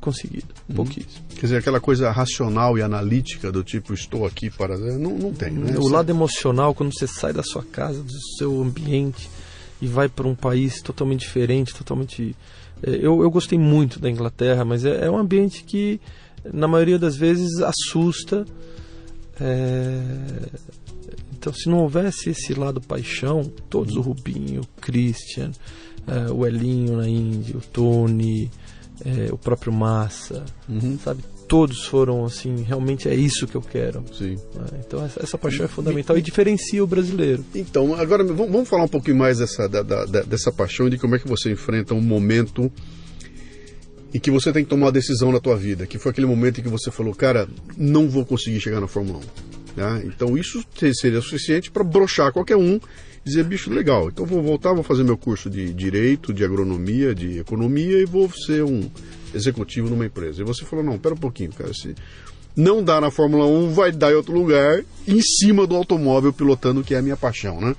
conseguido. Pouquíssimo. Quer dizer, aquela coisa racional e analítica do tipo, estou aqui para... Não tem, né? O lado emocional, quando você sai da sua casa, do seu ambiente e vai para um país totalmente diferente, totalmente... Eu gostei muito da Inglaterra, mas é um ambiente que, na maioria das vezes, assusta. Então, se não houvesse esse lado paixão, todos, o Rubinho, o Christian, o Elinho na Índia, o Tony, o próprio Massa, sabe? Todos foram assim, realmente é isso que eu quero. Sim. Então essa paixão é fundamental e diferencia o brasileiro. Então, agora vamos falar um pouquinho mais dessa paixão e de como é que você enfrenta um momento em que você tem que tomar uma decisão na tua vida, que foi aquele momento em que você falou, cara, não vou conseguir chegar na Fórmula 1. Né? Então isso seria suficiente para broxar qualquer um e dizer, bicho, legal, então vou voltar, vou fazer meu curso de Direito, de Agronomia, de Economia e vou ser um executivo numa empresa. E você falou, não, pera um pouquinho, cara, se não dá na Fórmula 1, vai dar em outro lugar, em cima do automóvel, pilotando, que é a minha paixão, né?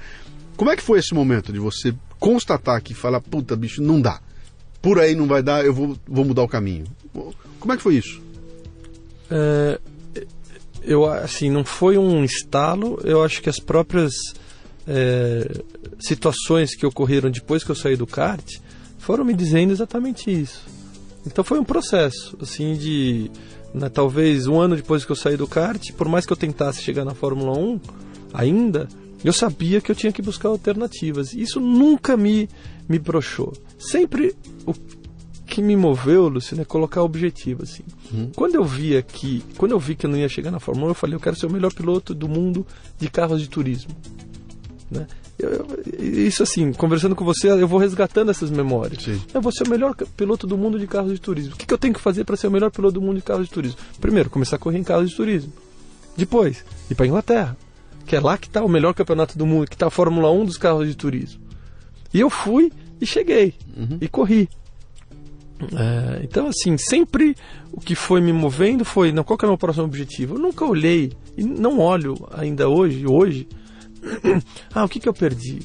Como é que foi esse momento de você constatar que fala, puta, bicho, não dá, por aí não vai dar, eu vou mudar o caminho? Como é que foi isso? Assim, não foi um estalo, eu acho que as próprias situações que ocorreram depois que eu saí do kart foram me dizendo exatamente isso. Então foi um processo, assim, de... Né, talvez um ano depois que eu saí do kart, por mais que eu tentasse chegar na Fórmula 1 ainda, eu sabia que eu tinha que buscar alternativas. Isso nunca me broxou. Sempre o que me moveu, Lúcio, é colocar objetivo, assim. Quando eu vi que eu não ia chegar na Fórmula 1, eu falei, eu quero ser o melhor piloto do mundo de carros de turismo. Né? Isso assim, conversando com você, eu vou resgatando essas memórias. Sim. Eu vou ser o melhor piloto do mundo de carros de turismo. O que eu tenho que fazer para ser o melhor piloto do mundo de carros de turismo? Primeiro, começar a correr em carros de turismo. Depois, ir para a Inglaterra, que é lá que está o melhor campeonato do mundo, que está a Fórmula 1 dos carros de turismo. E eu fui e cheguei, e corri. Então, assim, sempre o que foi me movendo foi, não, qual que é o meu próximo objetivo? Eu nunca olhei, e não olho ainda hoje, o que eu perdi?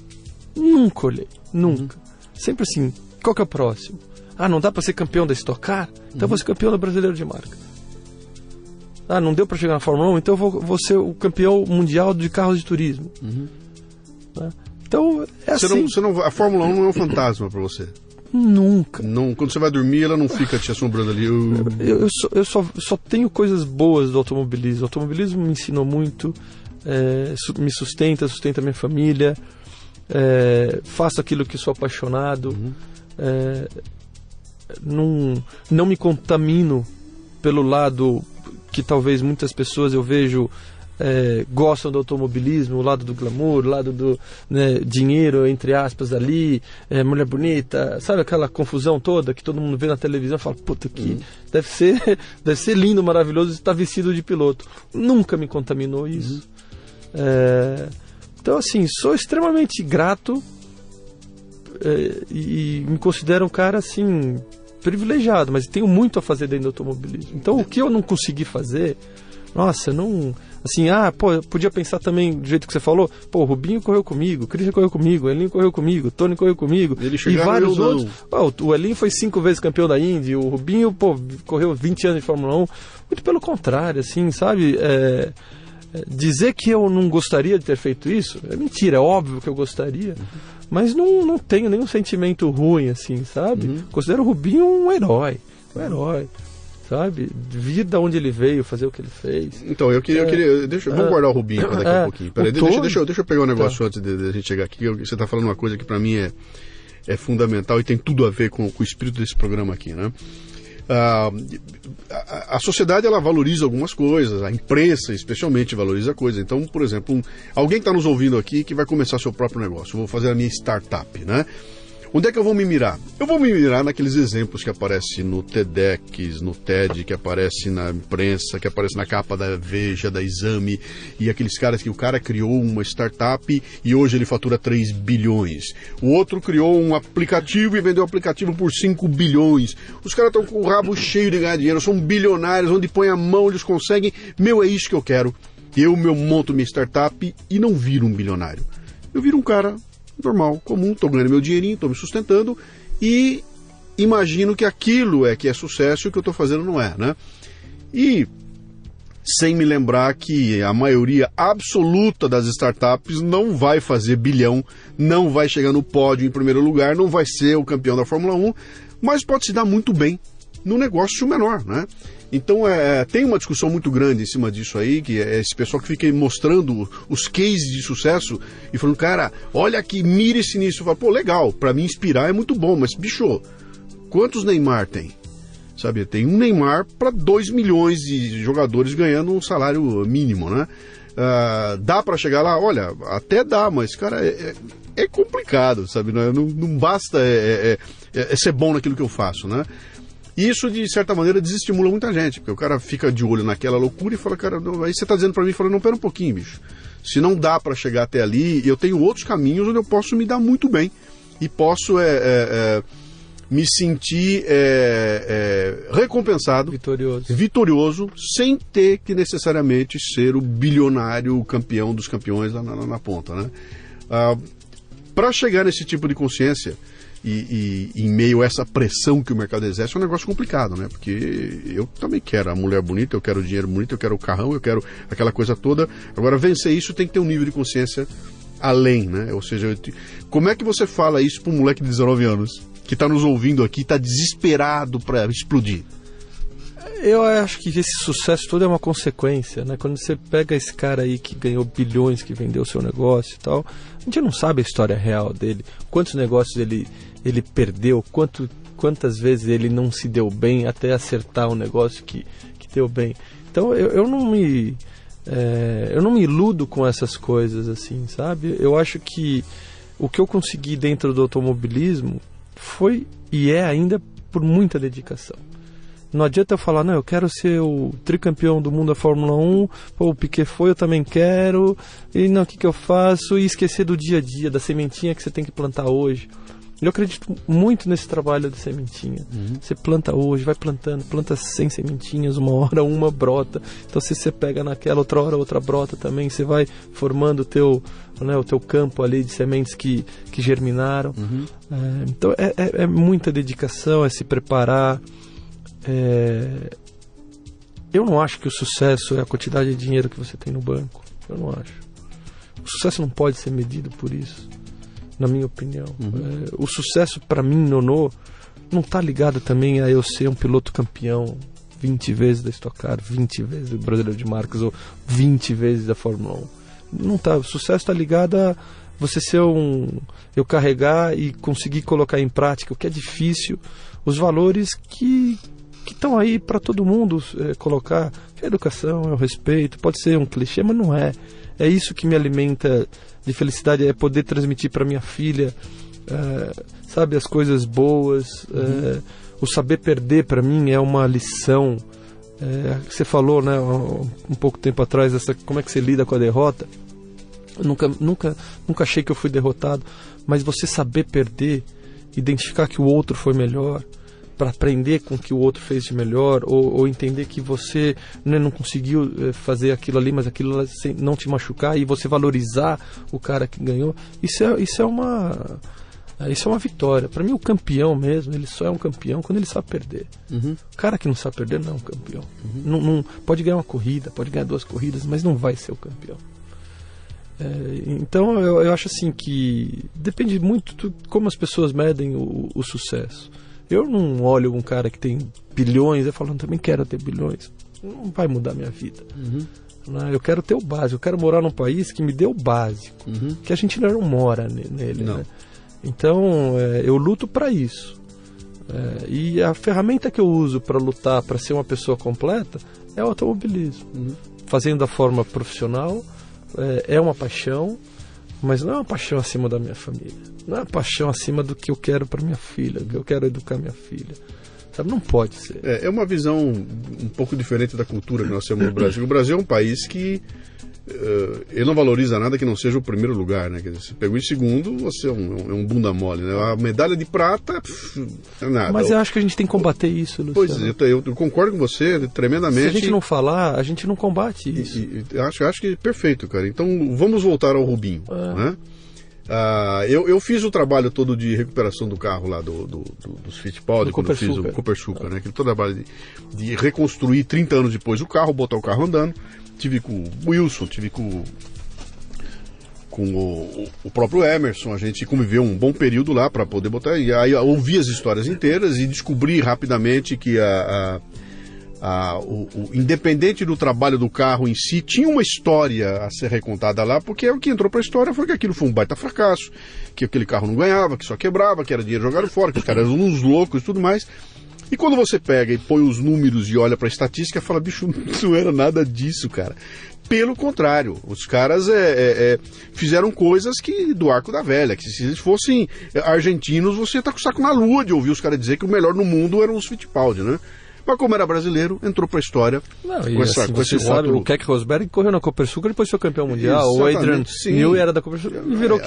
Nunca olhei, nunca. Sempre assim, qual que é o próximo? Não dá para ser campeão da Stock Car? Então eu vou ser campeão do Brasileiro de Marca. Não deu para chegar na Fórmula 1? Então eu vou ser o campeão mundial de carros de turismo. Então é assim. A Fórmula 1 não é um fantasma para você? Nunca. Não, quando você vai dormir, ela não fica te assombrando ali. Eu só tenho coisas boas do automobilismo. O automobilismo me ensinou muito. Me sustenta minha família, faço aquilo que sou apaixonado, não me contamino pelo lado que talvez muitas pessoas eu vejo gostam do automobilismo, o lado do glamour, o lado do dinheiro, entre aspas, ali, mulher bonita, sabe aquela confusão toda que todo mundo vê na televisão e fala, puta, que deve ser lindo, maravilhoso estar vestido de piloto. Nunca me contaminou isso. Então, assim, sou extremamente grato e me considero um cara, assim, privilegiado, mas tenho muito a fazer dentro do automobilismo. Então, o que eu não consegui fazer, nossa, não... Assim, eu podia pensar também do jeito que você falou, o Rubinho correu comigo, o Christian correu comigo, o Elinho correu comigo, o Tony correu comigo, e vários outros. O Elinho foi 5 vezes campeão da Indy, o Rubinho, correu 20 anos de Fórmula 1. Muito pelo contrário, assim, sabe? Dizer que eu não gostaria de ter feito isso é mentira, é óbvio que eu gostaria, mas não tenho nenhum sentimento ruim, assim, sabe? Considero o Rubinho um herói, sabe? Vir de onde ele veio, fazer o que ele fez. Então, eu queria vamos guardar o Rubinho para daqui a pouquinho. Peraí, deixa eu pegar um negócio antes de a gente chegar aqui. Você está falando uma coisa que para mim é fundamental e tem tudo a ver com o espírito desse programa aqui, né? A sociedade, ela valoriza algumas coisas, a imprensa especialmente valoriza coisas. Então, por exemplo, alguém que está nos ouvindo aqui que vai começar seu próprio negócio, vou fazer a minha startup, né? Onde é que eu vou me mirar? Eu vou me mirar naqueles exemplos que aparecem no TEDx, no TED, que aparece na imprensa, que aparece na capa da Veja, da Exame, e aqueles caras que o cara criou uma startup e hoje ele fatura 3 bilhões. O outro criou um aplicativo e vendeu o aplicativo por 5 bilhões. Os caras estão com o rabo cheio de ganhar dinheiro, são bilionários, onde põe a mão eles conseguem. É isso que eu quero. Eu monto minha startup e não viro um bilionário. Eu viro um cara normal, comum, estou ganhando meu dinheirinho, estou me sustentando e imagino que aquilo que é sucesso e o que eu estou fazendo não é, né? E sem me lembrar que a maioria absoluta das startups não vai fazer bilhão, não vai chegar no pódio em primeiro lugar, não vai ser o campeão da Fórmula 1, mas pode se dar muito bem no negócio menor, né? Então tem uma discussão muito grande em cima disso aí, que é esse pessoal que fica mostrando os cases de sucesso e falando, cara, olha aqui, mire-se nisso. Fala, pô, legal, pra me inspirar é muito bom, mas bicho, quantos Neymar tem? Sabe, tem um Neymar para 2 milhões de jogadores ganhando um salário mínimo, né? Dá para chegar lá? Olha, até dá, mas, cara, é complicado, sabe? Não basta ser bom naquilo que eu faço, né? Isso, de certa maneira, desestimula muita gente, porque o cara fica de olho naquela loucura e fala, cara, não, aí você tá dizendo para mim, fala, não, pera um pouquinho, bicho. Se não dá para chegar até ali, eu tenho outros caminhos onde eu posso me dar muito bem e posso me sentir recompensado, vitorioso, sem ter que necessariamente ser o bilionário, o campeão dos campeões lá na ponta, né? Para chegar nesse tipo de consciência e em meio a essa pressão que o mercado exerce, é um negócio complicado, né? Porque eu também quero a mulher bonita, eu quero o dinheiro bonito, eu quero o carrão, eu quero aquela coisa toda. Agora, vencer isso tem que ter um nível de consciência além, né? Ou seja, como é que você fala isso para um moleque de 19 anos que está nos ouvindo aqui, está desesperado para explodir? Eu acho que esse sucesso todo é uma consequência, né? Quando você pega esse cara aí que ganhou bilhões, que vendeu o seu negócio e tal, a gente não sabe a história real dele, quantos negócios ele perdeu, quantas vezes ele não se deu bem até acertar um negócio que deu bem. Então eu não me iludo com essas coisas, assim, sabe? Eu acho que o que eu consegui dentro do automobilismo foi e é ainda por muita dedicação. Não adianta eu falar, não, eu quero ser o tricampeão do mundo da Fórmula 1, pô, o Piquet foi, eu também quero, e não, o que eu faço? E esquecer do dia a dia, da sementinha que você tem que plantar hoje. Eu acredito muito nesse trabalho de sementinha. Você planta hoje, vai plantando, planta 100 sementinhas, uma hora uma brota. Então se você pega naquela, outra hora outra brota também, você vai formando o teu campo ali de sementes que germinaram. Então é muita dedicação, é se preparar. Eu não acho que o sucesso é a quantidade de dinheiro que você tem no banco. Eu não acho. O sucesso não pode ser medido por isso, na minha opinião. O sucesso para mim, Nonô, não está ligado também a eu ser um piloto campeão 20 vezes da Stock Car, 20 vezes do Brasileiro de Marcas ou 20 vezes da Fórmula 1. Não tá. O sucesso está ligado a você ser eu carregar e conseguir colocar em prática, o que é difícil, os valores que estão aí para todo mundo colocar, que é a educação, é o respeito, pode ser um clichê, mas não é. É isso que me alimenta de felicidade, é poder transmitir para minha filha, sabe, as coisas boas. O saber perder para mim é uma lição. Você falou, né, um pouco tempo atrás, como é que você lida com a derrota. Eu nunca achei que eu fui derrotado, mas você saber perder, identificar que o outro foi melhor, para aprender com o que o outro fez de melhor, ou entender que você, né, não conseguiu fazer aquilo ali, mas aquilo não te machucar, e você valorizar o cara que ganhou, isso é uma vitória. Para mim, o campeão mesmo, ele só é um campeão quando ele sabe perder. O cara que não sabe perder não é um campeão. Não pode ganhar uma corrida, pode ganhar 2 corridas, mas não vai ser o campeão. Então eu acho assim que depende muito de como as pessoas medem o sucesso. Eu não olho um cara que tem bilhões e falo, também quero ter bilhões. Não vai mudar minha vida. Eu quero ter o básico, eu quero morar num país que me dê o básico, que a gente não mora nele, não. Né? Então eu luto para isso. E a ferramenta que eu uso para lutar, para ser uma pessoa completa, é o automobilismo. Fazendo da forma profissional, é uma paixão, mas não é uma paixão acima da minha família. Não é uma paixão acima do que eu quero para minha filha, do que eu quero educar minha filha. Sabe? Não pode ser. É uma visão um pouco diferente da cultura que nós temos no Brasil. O Brasil é um país que ele não valoriza nada que não seja o primeiro lugar, né? Quer dizer, você pegou em segundo, você é um bunda mole, né? A medalha de prata é nada. Mas eu acho que a gente tem que combater isso, Luciano. Pois é, eu concordo com você tremendamente. Se a gente não falar, a gente não combate isso. Acho que é perfeito, cara. Então vamos voltar ao Rubinho, né? Eu fiz o trabalho todo de recuperação do carro lá dos Fittipaldi, quando eu fiz o Copersucar, né? Aquele todo trabalho de reconstruir 30 anos depois o carro, botar o carro andando. Tive com o Wilson, tive com o próprio Emerson. A gente conviveu um bom período lá para poder botar. E aí eu ouvi as histórias inteiras e descobri rapidamente que independente do trabalho do carro em si, tinha uma história a ser recontada lá, porque o que entrou para a história foi que aquilo foi um baita fracasso, que aquele carro não ganhava, que só quebrava, que era dinheiro jogado fora, que os caras eram uns loucos e tudo mais. E quando você pega e põe os números e olha para a estatística, fala, bicho, não era nada disso, cara. Pelo contrário, os caras fizeram coisas que do arco da velha, que se eles fossem argentinos, você tá com o saco na lua de ouvir os caras dizer que o melhor no mundo eram os Fittipaldi, né? Mas como era brasileiro, entrou pra história. Não, com esse sabe, o Keck Rosberg correu na Copersucar e depois foi campeão mundial. Exatamente, o Adrian Newey era da Copersucar e virou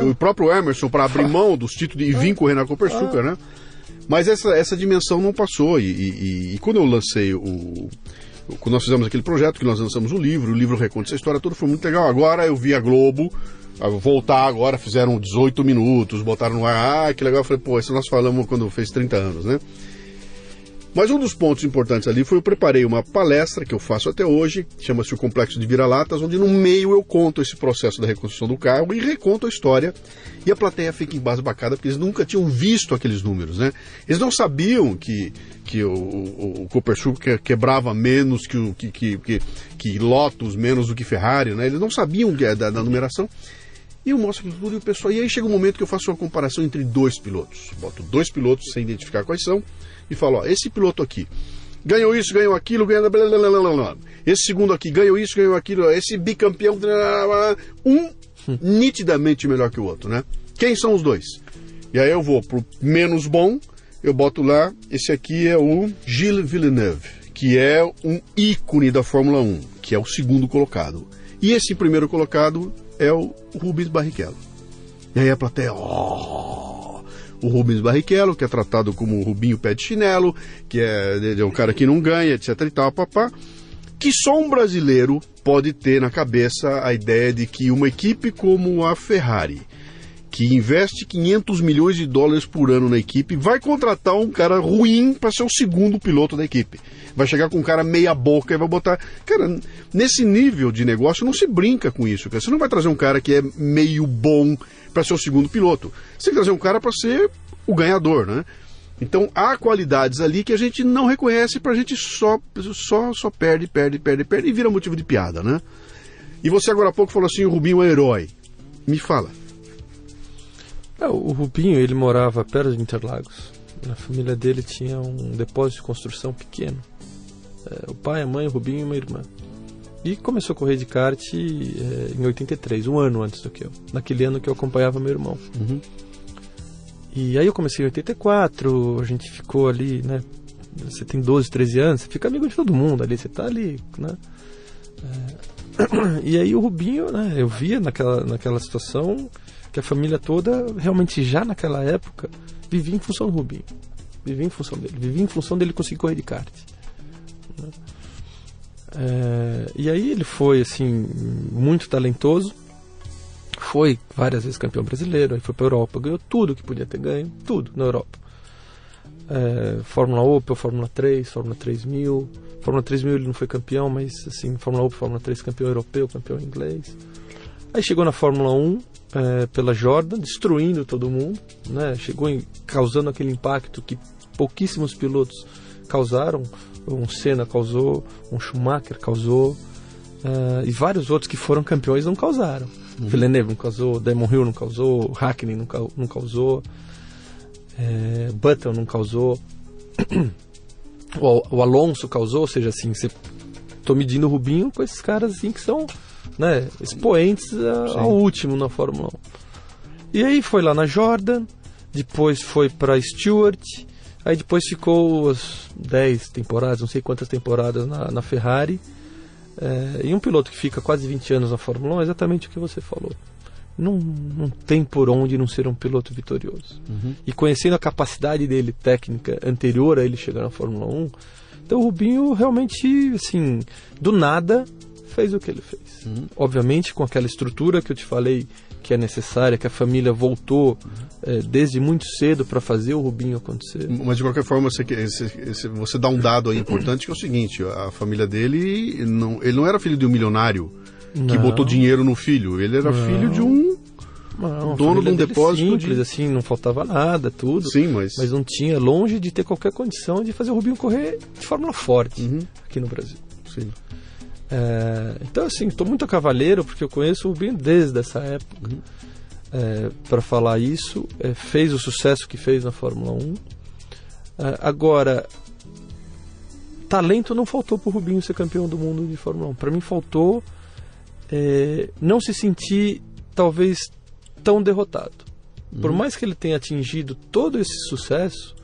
o próprio Emerson, para abrir mão dos títulos e vir correr na Copersucar, né? Mas essa dimensão não passou. E quando eu lancei quando nós fizemos aquele projeto, que nós lançamos o livro reconta essa história toda, foi muito legal. Agora eu vi a Globo voltar agora, fizeram 18 minutos, botaram no ar, que legal. Eu falei, isso nós falamos quando fez 30 anos, né? Mas um dos pontos importantes ali foi eu preparei uma palestra que eu faço até hoje, chama-se o Complexo de Vira-Latas, onde no meio eu conto esse processo da reconstrução do carro e reconto a história. E a plateia fica embasbacada porque eles nunca tinham visto aqueles números, né? Eles não sabiam que o Copersucar quebrava menos que Lotus, menos do que Ferrari, né? Eles não sabiam da numeração. E eu mostro aquilo tudo e o pessoal... E aí chega um momento que eu faço uma comparação entre dois pilotos. Boto dois pilotos sem identificar quais são e falo, esse piloto aqui ganhou isso, ganhou aquilo, ganhou... Esse segundo aqui ganhou isso, ganhou aquilo, esse bicampeão... nitidamente melhor que o outro, né? Quem são os dois? E aí eu vou pro menos bom, eu boto lá, esse aqui é o Gilles Villeneuve, que é um ícone da Fórmula 1, que é o segundo colocado. E esse primeiro colocado é o Rubens Barrichello. E aí a plateia, o Rubens Barrichello, que é tratado como o Rubinho pé de chinelo, que é o cara que não ganha, etc e tal, papá. Que só um brasileiro pode ter na cabeça a ideia de que uma equipe como a Ferrari, que investe 500 milhões de dólares por ano na equipe, vai contratar um cara ruim para ser o segundo piloto da equipe. Vai chegar com um cara meia boca e vai botar... Cara, nesse nível de negócio não se brinca com isso, cara. Você não vai trazer um cara que é meio bom para ser o segundo piloto. Você tem que trazer um cara para ser o ganhador, né? Então há qualidades ali que a gente não reconhece, pra gente só perde e vira motivo de piada, né? E você agora há pouco falou assim, o Rubinho é herói. Me fala. O Rubinho, ele morava perto de Interlagos. A família dele tinha um depósito de construção pequeno. O pai, a mãe, o Rubinho e uma irmã. E começou a correr de kart em 83, um ano antes do que eu. Naquele ano que eu acompanhava meu irmão. Uhum. E aí eu comecei em 84, a gente ficou ali, né? Você tem 12, 13 anos, você fica amigo de todo mundo ali, você tá ali, né? E aí o Rubinho, né? Eu via naquela situação que a família toda, realmente já naquela época, vivia em função do Rubinho. Vivia em função dele. Vivia em função dele conseguir correr de kart. Né? E aí ele foi, assim, muito talentoso. Foi várias vezes campeão brasileiro, aí foi para a Europa, ganhou tudo que podia ter ganho, tudo na Europa. Fórmula Opel, Fórmula 3, Fórmula 3000. Fórmula 3000 ele não foi campeão, mas assim, Fórmula Opel, Fórmula 3, campeão europeu, campeão inglês. Aí chegou na Fórmula 1 pela Jordan, destruindo todo mundo, né? Chegou causando aquele impacto que pouquíssimos pilotos causaram. Um Senna causou, um Schumacher causou, e vários outros que foram campeões não causaram. Villeneuve não causou, Damon Hill não causou, Hackney não causou, Button não causou, o Alonso causou, ou seja, assim, estou medindo o Rubinho com esses caras assim, que são, né, expoentes ao último na Fórmula 1. E aí foi lá na Jordan, depois foi para Stewart, aí depois ficou as 10 temporadas, não sei quantas temporadas na Ferrari. E um piloto que fica quase 20 anos na Fórmula 1 é exatamente o que você falou. Não tem por onde não ser um piloto vitorioso. E conhecendo a capacidade dele técnica anterior a ele chegar na Fórmula 1, então o Rubinho realmente, assim, do nada fez o que ele fez. Obviamente com aquela estrutura que eu te falei que é necessária, que a família voltou desde muito cedo para fazer o Rubinho acontecer. Mas de qualquer forma você dá um dado aí importante, que é o seguinte: a família dele, ele não era filho de um milionário que botou dinheiro no filho, ele era filho de um dono de um depósito simples, assim, não faltava nada, tudo. Sim, mas não tinha, longe de ter qualquer condição de fazer o Rubinho correr de Fórmula forte aqui no Brasil. Sim. Então, assim, estou muito a cavaleiro porque eu conheço o Rubinho desde essa época. Para falar isso, fez o sucesso que fez na Fórmula 1. Agora, talento não faltou para o Rubinho ser campeão do mundo de Fórmula 1. Para mim faltou não se sentir talvez tão derrotado. Por mais que ele tenha atingido todo esse sucesso,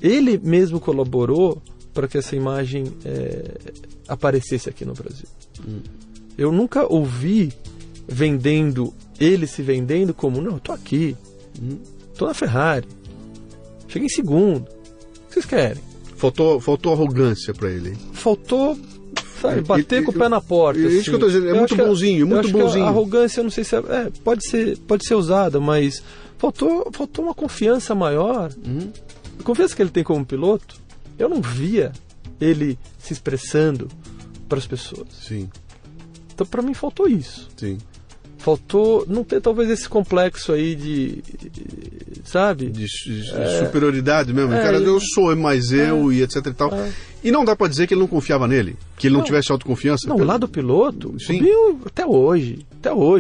ele mesmo colaborou para que essa imagem aparecesse aqui no Brasil. Eu nunca ouvi ele se vendendo como, não, eu tô aqui, tô na Ferrari, cheguei em segundo, o que vocês querem? Faltou arrogância para ele. Faltou, sabe, bater com o pé na porta. Isso que eu tô dizendo, muito bonzinho, muito bonzinho. A arrogância, eu não sei se pode ser usada, mas faltou uma confiança maior. A confiança que ele tem como piloto, eu não via ele se expressando para as pessoas. Sim. Então, para mim, faltou isso. Sim. Faltou não ter talvez esse complexo aí de sabe? De superioridade mesmo. Cara, eu sou, mais eu e etc e tal. E não dá para dizer que ele não confiava nele, que ele não tivesse autoconfiança. Não, o lado piloto, até hoje,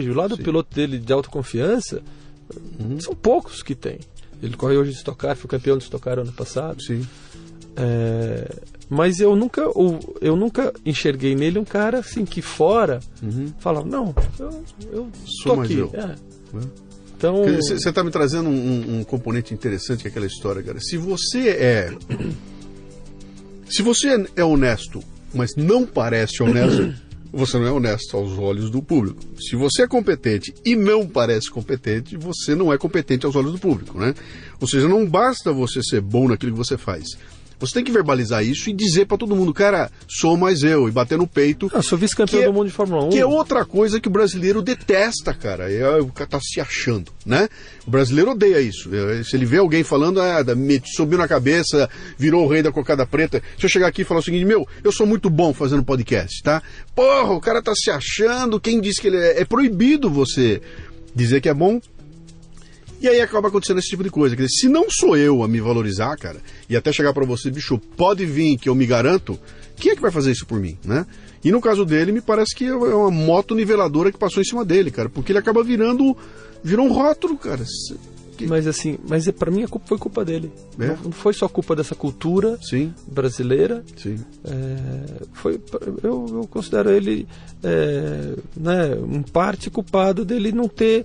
o lado piloto dele de autoconfiança, são poucos que tem. Ele corre hoje de Stock Car, foi campeão de Stock Car ano passado. Sim. Mas eu nunca enxerguei nele um cara assim que fora falava, não, eu sou tô aqui. Então, você está me trazendo um componente interessante, que é aquela história, cara. Se você é honesto, mas não parece honesto, você não é honesto aos olhos do público. Se você é competente e não parece competente, você não é competente aos olhos do público, né? Ou seja, não basta você ser bom naquilo que você faz. Você tem que verbalizar isso e dizer pra todo mundo, cara, sou mais eu, e bater no peito. Sou vice-campeão do mundo de Fórmula 1. Que é outra coisa que o brasileiro detesta, cara. O cara tá se achando, né? O brasileiro odeia isso. Se ele vê alguém falando, subiu na cabeça, virou o rei da cocada preta. Se eu chegar aqui e falar o seguinte, eu sou muito bom fazendo podcast, tá? Porra, o cara tá se achando, quem disse que ele é proibido você dizer que é bom. E aí acaba acontecendo esse tipo de coisa. Quer dizer, se não sou eu a me valorizar, cara, e até chegar pra você, bicho, pode vir que eu me garanto, quem é que vai fazer isso por mim, né? E no caso dele, me parece que é uma moto niveladora que passou em cima dele, cara, porque ele acaba virou um rótulo, cara. Mas pra mim foi culpa dele. Não foi só culpa dessa cultura brasileira. Sim. Eu considero ele em parte culpado dele não ter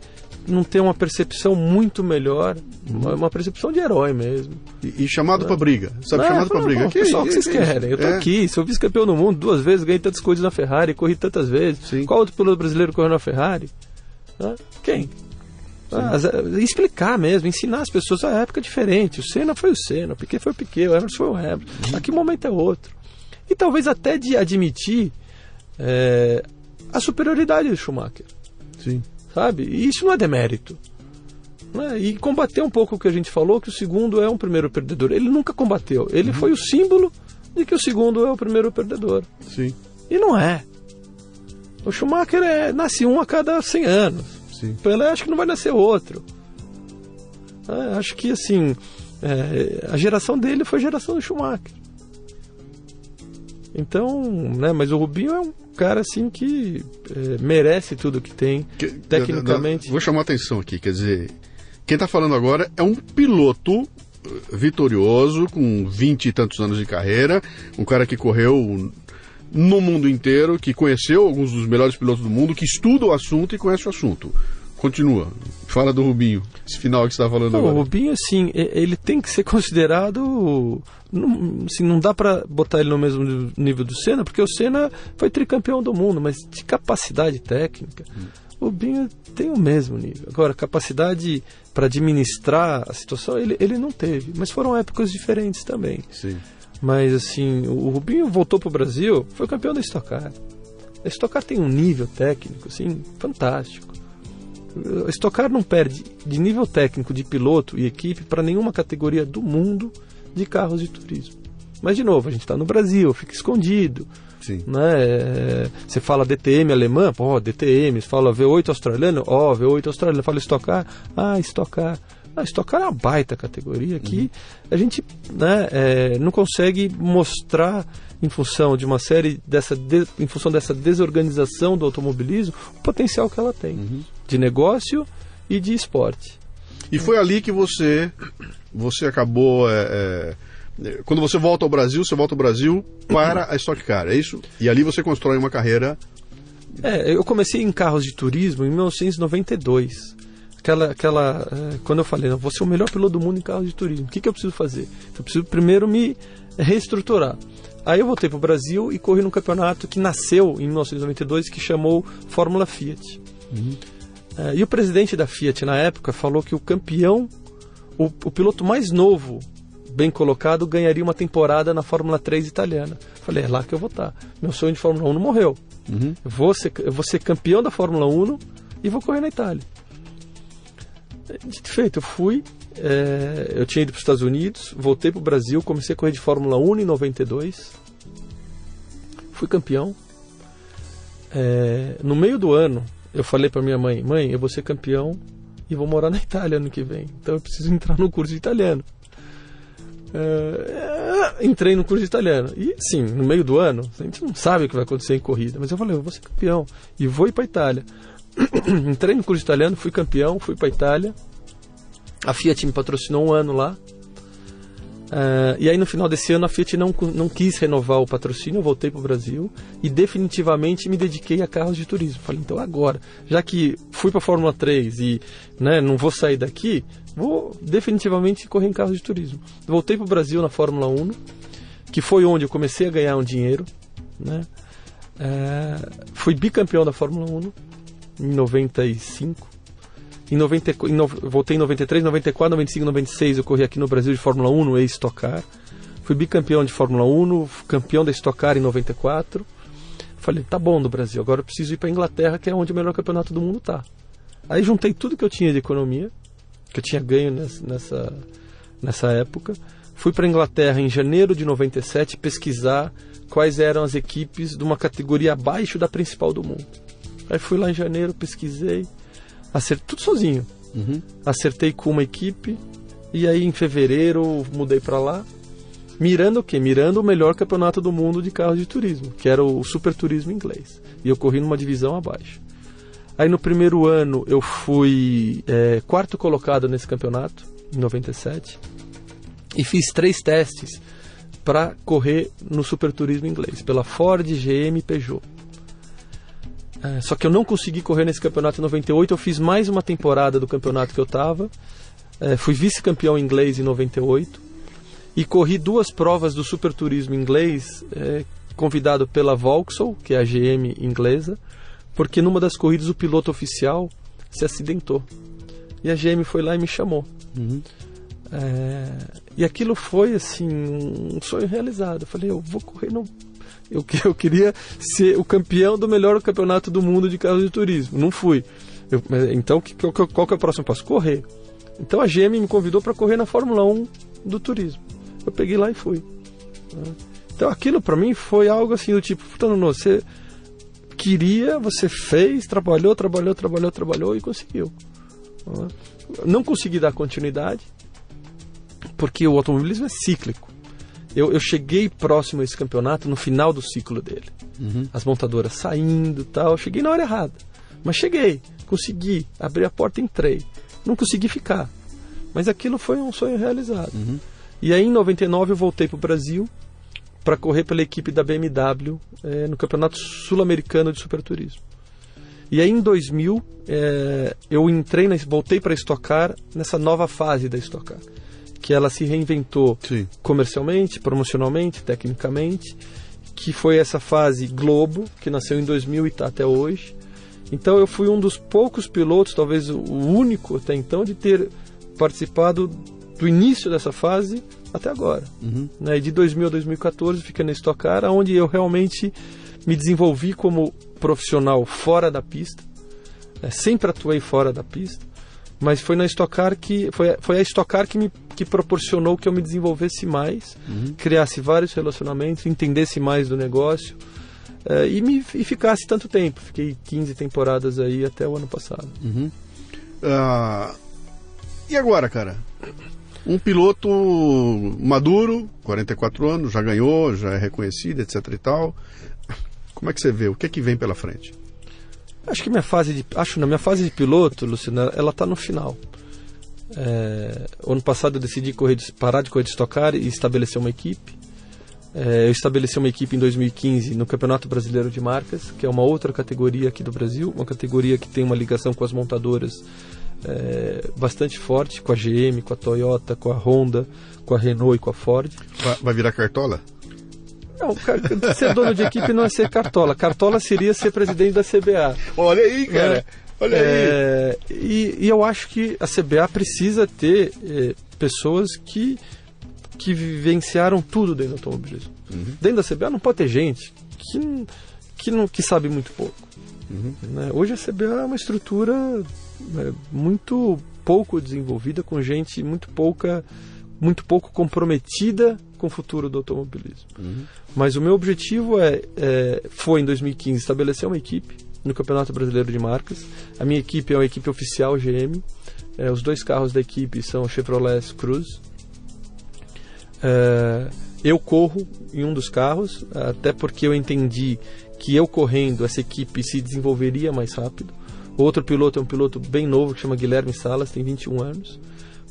uma percepção muito melhor, uma percepção de herói mesmo. E chamado pra briga, sabe? Chamado pra briga. Pessoal, o que vocês querem? Eu tô aqui, sou vice-campeão do mundo 2 vezes, ganhei tantas coisas na Ferrari, corri tantas vezes. Sim. Qual outro piloto brasileiro correu na Ferrari? Quem? Explicar mesmo, ensinar as pessoas a época diferente. O Senna foi o Senna, o Piquet foi o Piquet, o Emerson foi o Emerson. A que momento é outro? E talvez até de admitir a superioridade do Schumacher. Sim. Sabe? E isso não é demérito. Né? E combater um pouco o que a gente falou, que o segundo é um primeiro perdedor. Ele nunca combateu. Ele foi o símbolo de que o segundo é o primeiro perdedor. Sim. E não é. O Schumacher nasce um a cada 100 anos. Sim. Pelé acho que não vai nascer outro. Acho que assim, a geração dele foi a geração do Schumacher. Então, mas o Rubinho é um cara assim que merece tudo que tem, tecnicamente. Vou chamar a atenção aqui, quer dizer, quem está falando agora é um piloto vitorioso, com 20 e tantos anos de carreira, um cara que correu no mundo inteiro, que conheceu alguns dos melhores pilotos do mundo, que estuda o assunto e conhece o assunto. continua. Fala do Rubinho, esse final que você está falando agora. O Rubinho, assim, ele tem que ser considerado... Não dá para botar ele no mesmo nível do Senna, porque o Senna foi tricampeão do mundo, mas de capacidade técnica, o Rubinho tem o mesmo nível. Agora, capacidade para administrar a situação, ele não teve. Mas foram épocas diferentes também. Sim. Mas, assim, o Rubinho voltou para o Brasil, foi campeão da Stock Car. A Stock Car tem um nível técnico, assim, fantástico. A Stock Car não perde de nível técnico de piloto e equipe para nenhuma categoria do mundo de carros de turismo. Mas, de novo, a gente está no Brasil, fica escondido. Sim. Né? Você fala DTM alemã, DTM. Você fala V8 australiano, V8 australiano. Fala Stock Car, Stock Car. Stock Car é uma baita categoria que a gente, né, não consegue mostrar em função de uma série em função dessa desorganização do automobilismo, o potencial que ela tem de negócio e de esporte. E foi ali que você acabou... quando você volta ao Brasil, para a Stock Car, é isso? E ali você constrói uma carreira... eu comecei em carros de turismo em 1992. Quando eu falei, vou ser o melhor piloto do mundo em carros de turismo, o que eu preciso fazer? Eu preciso primeiro me reestruturar. Aí eu voltei para o Brasil e corri num campeonato que nasceu em 1992, que chamou Fórmula Fiat. E o presidente da Fiat na época falou que o campeão, o piloto mais novo, bem colocado, ganharia uma temporada na Fórmula 3 italiana. Falei, é lá que eu vou estar. Meu sonho de Fórmula 1 não morreu. Eu vou ser campeão da Fórmula 1 e vou correr na Itália. Dito feito, eu fui, eu tinha ido para os Estados Unidos, voltei para o Brasil, comecei a correr de Fórmula 1 em 92, fui campeão. No meio do ano, eu falei para minha mãe, eu vou ser campeão e vou morar na Itália ano que vem, então eu preciso entrar no curso de italiano. Entrei no curso de italiano, e sim, no meio do ano, a gente não sabe o que vai acontecer em corrida, mas eu falei, eu vou ser campeão e vou ir para a Itália. Entrei no curso de italiano, fui campeão, fui para a Itália. A Fiat me patrocinou um ano lá. E aí no final desse ano a Fiat não quis renovar o patrocínio. Eu voltei para o Brasil e definitivamente me dediquei a carros de turismo. Falei, então agora, já que fui para a Fórmula 3 e, né, não vou sair daqui, vou definitivamente correr em carros de turismo. Voltei para o Brasil na Fórmula 1, que foi onde eu comecei a ganhar um dinheiro, né? Fui bicampeão da Fórmula 1 em 95, voltei em 93, 94, 95, 96 eu corri aqui no Brasil de Fórmula 1 no Stock Car. Fui bicampeão de Fórmula 1, campeão da Stock Car em 94. Falei, tá bom do Brasil, agora eu preciso ir para a Inglaterra, que é onde o melhor campeonato do mundo tá. Aí juntei tudo que eu tinha de economia, que eu tinha ganho nessa época. Fui para a Inglaterra em janeiro de 97 pesquisar quais eram as equipes de uma categoria abaixo da principal do mundo. Aí fui lá em janeiro, pesquisei, acertei tudo sozinho. Acertei com uma equipe, e aí em fevereiro mudei para lá, mirando o quê? Mirando o melhor campeonato do mundo de carros de turismo, que era o Super Turismo inglês. E eu corri numa divisão abaixo. Aí no primeiro ano eu fui quarto colocado nesse campeonato, em 97, e fiz 3 testes para correr no Super Turismo inglês, pela Ford, GM e Peugeot. Só que eu não consegui correr nesse campeonato em 98, eu fiz mais uma temporada do campeonato que eu estava, fui vice-campeão inglês em 98, e corri 2 provas do Super Turismo inglês, convidado pela Vauxhall, que é a GM inglesa, porque numa das corridas o piloto oficial se acidentou. E a GM foi lá e me chamou. E aquilo foi assim um sonho realizado. Eu falei, eu vou correr no... Eu queria ser o campeão do melhor campeonato do mundo de carros de turismo. Não fui. Então, qual que é o próximo passo? Correr. Então a GM me convidou para correr na Fórmula 1 do turismo. Eu peguei lá e fui. Então aquilo para mim foi algo assim do tipo, você queria, você fez, trabalhou e conseguiu. Não consegui dar continuidade, porque o automobilismo é cíclico. Eu cheguei próximo a esse campeonato no final do ciclo dele. As montadoras saindo e tal. Eu cheguei na hora errada. Mas cheguei, consegui, abri a porta e entrei. Não consegui ficar. Mas aquilo foi um sonho realizado. E aí em 99 eu voltei para o Brasil para correr pela equipe da BMW no Campeonato Sul-Americano de Superturismo. E aí em 2000 eu voltei para a Stock Car nessa nova fase da Stock Car, que ela se reinventou comercialmente, promocionalmente, tecnicamente, que foi essa fase Globo, que nasceu em 2000 e está até hoje. Então eu fui um dos poucos pilotos, talvez o único até então, de ter participado do início dessa fase até agora. Né? De 2000 a 2014 fiquei na Stock Car, onde eu realmente me desenvolvi como profissional fora da pista. Sempre atuei fora da pista, mas foi na Stock Car foi a Stock Car que proporcionou que eu me desenvolvesse mais, criasse vários relacionamentos, entendesse mais do negócio e ficasse tanto tempo. Fiquei 15 temporadas aí até o ano passado. E agora, cara? Um piloto maduro, 44 anos, já ganhou, já é reconhecido, etc e tal. Como é que você vê? O que é que vem pela frente? Acho que minha fase de piloto, Luciano, ela está no final. Ano passado eu decidi parar de correr de Stock Car e estabelecer uma equipe. Eu estabeleci uma equipe em 2015 no Campeonato Brasileiro de Marcas, que é uma outra categoria aqui do Brasil, uma categoria que tem uma ligação com as montadoras bastante forte, com a GM, com a Toyota, com a Honda, com a Renault e com a Ford. Vai virar cartola? Não, ser dono de equipe não é ser cartola. Cartola seria ser presidente da CBA. Olha aí, cara. Olha aí. E eu acho que a CBA precisa ter pessoas que vivenciaram tudo dentro do automobilismo. Dentro da CBA não pode ter gente que sabe muito pouco. Né? Hoje a CBA é uma estrutura muito pouco desenvolvida, com gente muito pouco comprometida com o futuro do automobilismo. Mas o meu objetivo foi em 2015 estabelecer uma equipe no Campeonato Brasileiro de Marcas. A minha equipe é uma equipe oficial GM. Os 2 carros da equipe são Chevrolet Cruze. Eu corro em um dos carros, até porque eu entendi que eu correndo essa equipe se desenvolveria mais rápido. O outro piloto é um piloto bem novo que chama Guilherme Salas, tem 21 anos.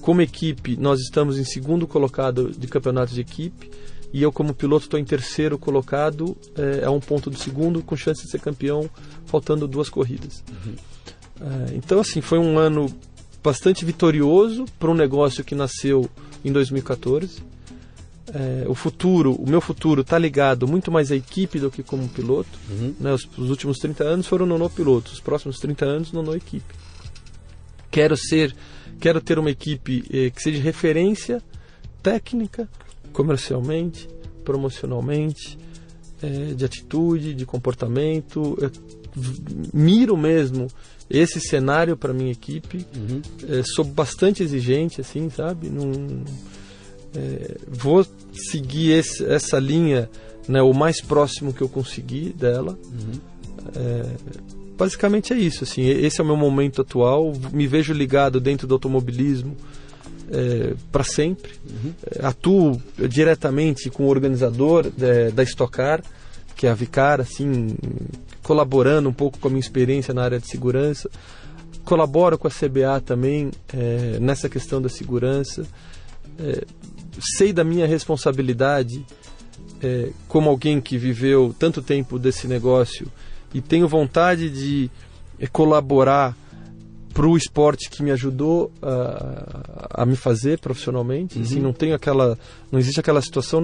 Como equipe, nós estamos em 2º colocado de campeonatos de equipe, e eu como piloto estou em 3º colocado, a 1 ponto do 2º, com chance de ser campeão, faltando 2 corridas. Então assim, foi um ano bastante vitorioso para um negócio que nasceu em 2014. O meu futuro está ligado muito mais à equipe do que como piloto. Né? Os últimos 30 anos foram Nono piloto, os próximos 30 anos Nono equipe. Quero ter uma equipe que seja referência técnica, comercialmente, promocionalmente, de atitude, de comportamento. Miro mesmo esse cenário para minha equipe. Sou bastante exigente, assim, sabe? Vou seguir essa linha, né, o mais próximo que eu conseguir dela. Basicamente é isso, assim, esse é o meu momento atual. Me vejo ligado dentro do automobilismo para sempre. Atuo diretamente com o organizador da Stock Car, que é a Vicar, assim, colaborando um pouco com a minha experiência na área de segurança. Colaboro com a CBA também nessa questão da segurança. Sei da minha responsabilidade como alguém que viveu tanto tempo desse negócio e tenho vontade de colaborar para o esporte que me ajudou a me fazer profissionalmente. Assim, não existe aquela situação,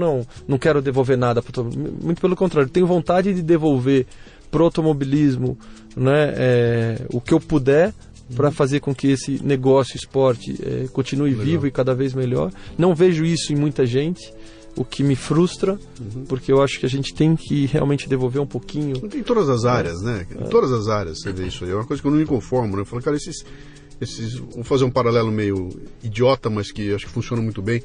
não quero devolver nada para muito pelo contrário, tenho vontade de devolver para o automobilismo, né, o que eu puder para fazer com que esse negócio, esporte, continue vivo e cada vez melhor. Não vejo isso em muita gente, o que me frustra, porque eu acho que a gente tem que realmente devolver um pouquinho. Em todas as áreas, né? Em todas as áreas você vê isso aí. É uma coisa que eu não me conformo, né? Eu falo, cara, vou fazer um paralelo meio idiota, mas que acho que funciona muito bem.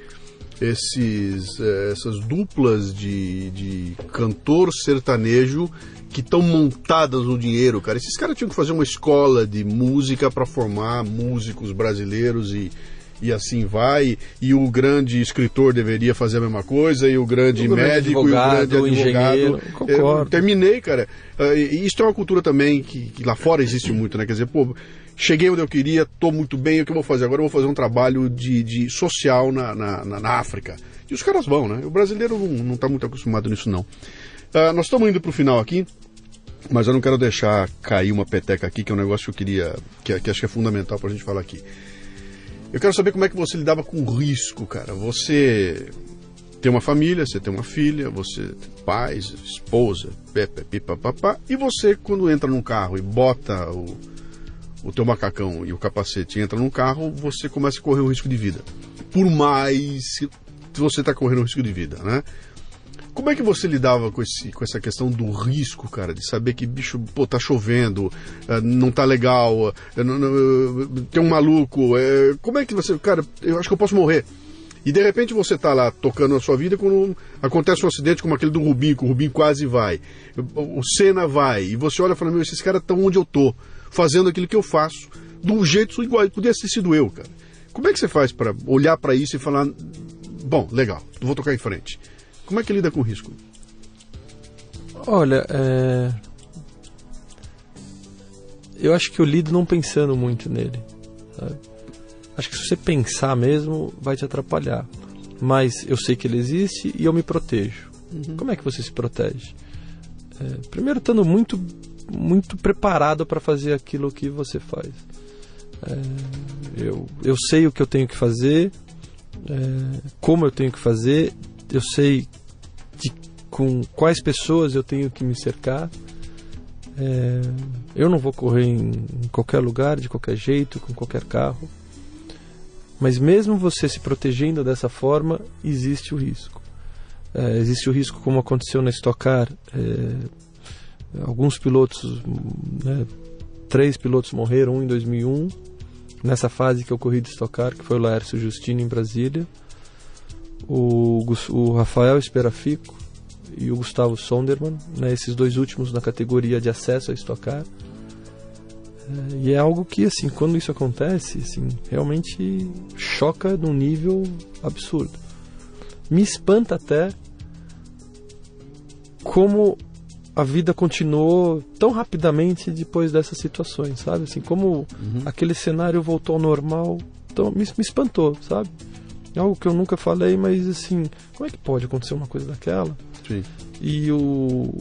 Essas duplas de cantor sertanejo que estão montadas no dinheiro, cara. Esses caras tinham que fazer uma escola de música para formar músicos brasileiros e assim vai. E o grande escritor deveria fazer a mesma coisa, e o grande médico, advogado, e o grande engenheiro. Concordo. Terminei, cara. E isso é uma cultura também que lá fora existe muito, né? Quer dizer, pô, cheguei onde eu queria, estou muito bem, o que eu vou fazer agora? Eu vou fazer um trabalho de social na África. E os caras vão, né? O brasileiro não está muito acostumado nisso, não. Nós estamos indo para o final aqui. Mas eu não quero deixar cair uma peteca aqui, que é um negócio que eu queria, que acho que é fundamental pra gente falar aqui. Eu quero saber como é que você lidava com o risco, cara. Você tem uma família, você tem uma filha, você tem pais, esposa, papá, e você, quando entra num carro e bota o teu macacão e o capacete e entra num carro, você começa a correr um risco de vida. Por mais que você está correndo um risco de vida, né? Como é que você lidava com essa questão do risco, cara, de saber que, bicho, pô, tá chovendo, não tá legal, tem um maluco, como é que você, cara, eu acho que eu posso morrer. E de repente você tá lá tocando a sua vida quando acontece um acidente como aquele do Rubinho, que o Rubinho quase vai, o Senna vai, e você olha e fala, meu, esses caras estão onde eu tô, fazendo aquilo que eu faço, de um jeito igual, podia ter sido eu, cara. Como é que você faz para olhar para isso e falar, bom, legal, vou tocar em frente? Como é que lida com o risco? Olha, eu acho que eu lido não pensando muito nele, sabe? Acho que se você pensar mesmo, vai te atrapalhar. Mas eu sei que ele existe e eu me protejo. Uhum. Como é que você se protege? Primeiro, estando muito, muito preparado para fazer aquilo que você faz. Eu sei o que eu tenho que fazer, como eu tenho que fazer, eu sei com quais pessoas eu tenho que me cercar. Eu não vou correr em qualquer lugar, de qualquer jeito, com qualquer carro. Mas mesmo você se protegendo dessa forma, existe o risco. Existe o risco, como aconteceu na Stock Car. Alguns pilotos, 3 pilotos morreram, um em 2001, nessa fase que eu corri de Stock Car, que foi o Laércio Justino em Brasília, o Rafael Esperafico e o Gustavo Sonderman, esses 2 últimos na categoria de acesso a Stock Car. E é algo que, assim, quando isso acontece, assim, realmente choca num nível absurdo. Me espanta até como a vida continuou tão rapidamente depois dessas situações, sabe? Assim, como aquele cenário voltou ao normal, então me espantou, sabe? É algo que eu nunca falei, mas assim, como é que pode acontecer uma coisa daquela? Sim. E o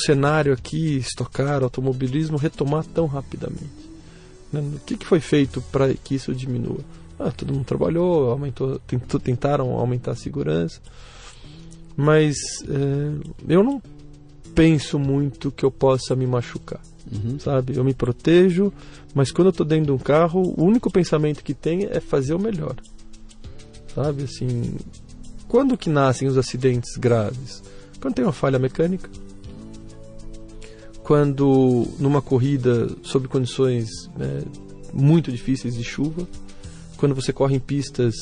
cenário aqui, Stock Car, automobilismo, retomar tão rapidamente. O que foi feito para que isso diminua? Todo mundo trabalhou, tentaram aumentar a segurança, mas eu não penso muito que eu possa me machucar, sabe? Eu me protejo, mas quando eu estou dentro de um carro, o único pensamento que tem é fazer o melhor, sabe? Assim, quando que nascem os acidentes graves? Quando tem uma falha mecânica, quando numa corrida sob condições muito difíceis de chuva, quando você corre em pistas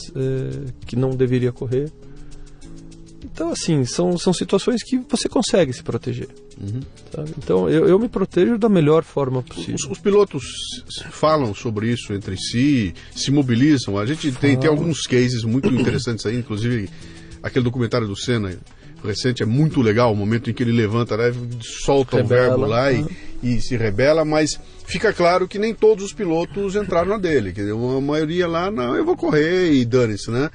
que não deveria correr. Então, assim, são situações que você consegue se proteger. Sabe? Então, eu me protejo da melhor forma possível. Os pilotos falam sobre isso entre si, se mobilizam. A gente tem alguns cases muito interessantes aí, inclusive aquele documentário do Senna recente é muito legal, o momento em que ele levanta, solta o verbo lá e se rebela, mas fica claro que nem todos os pilotos entraram na dele, que a maioria lá, não, eu vou correr e dane-se, né?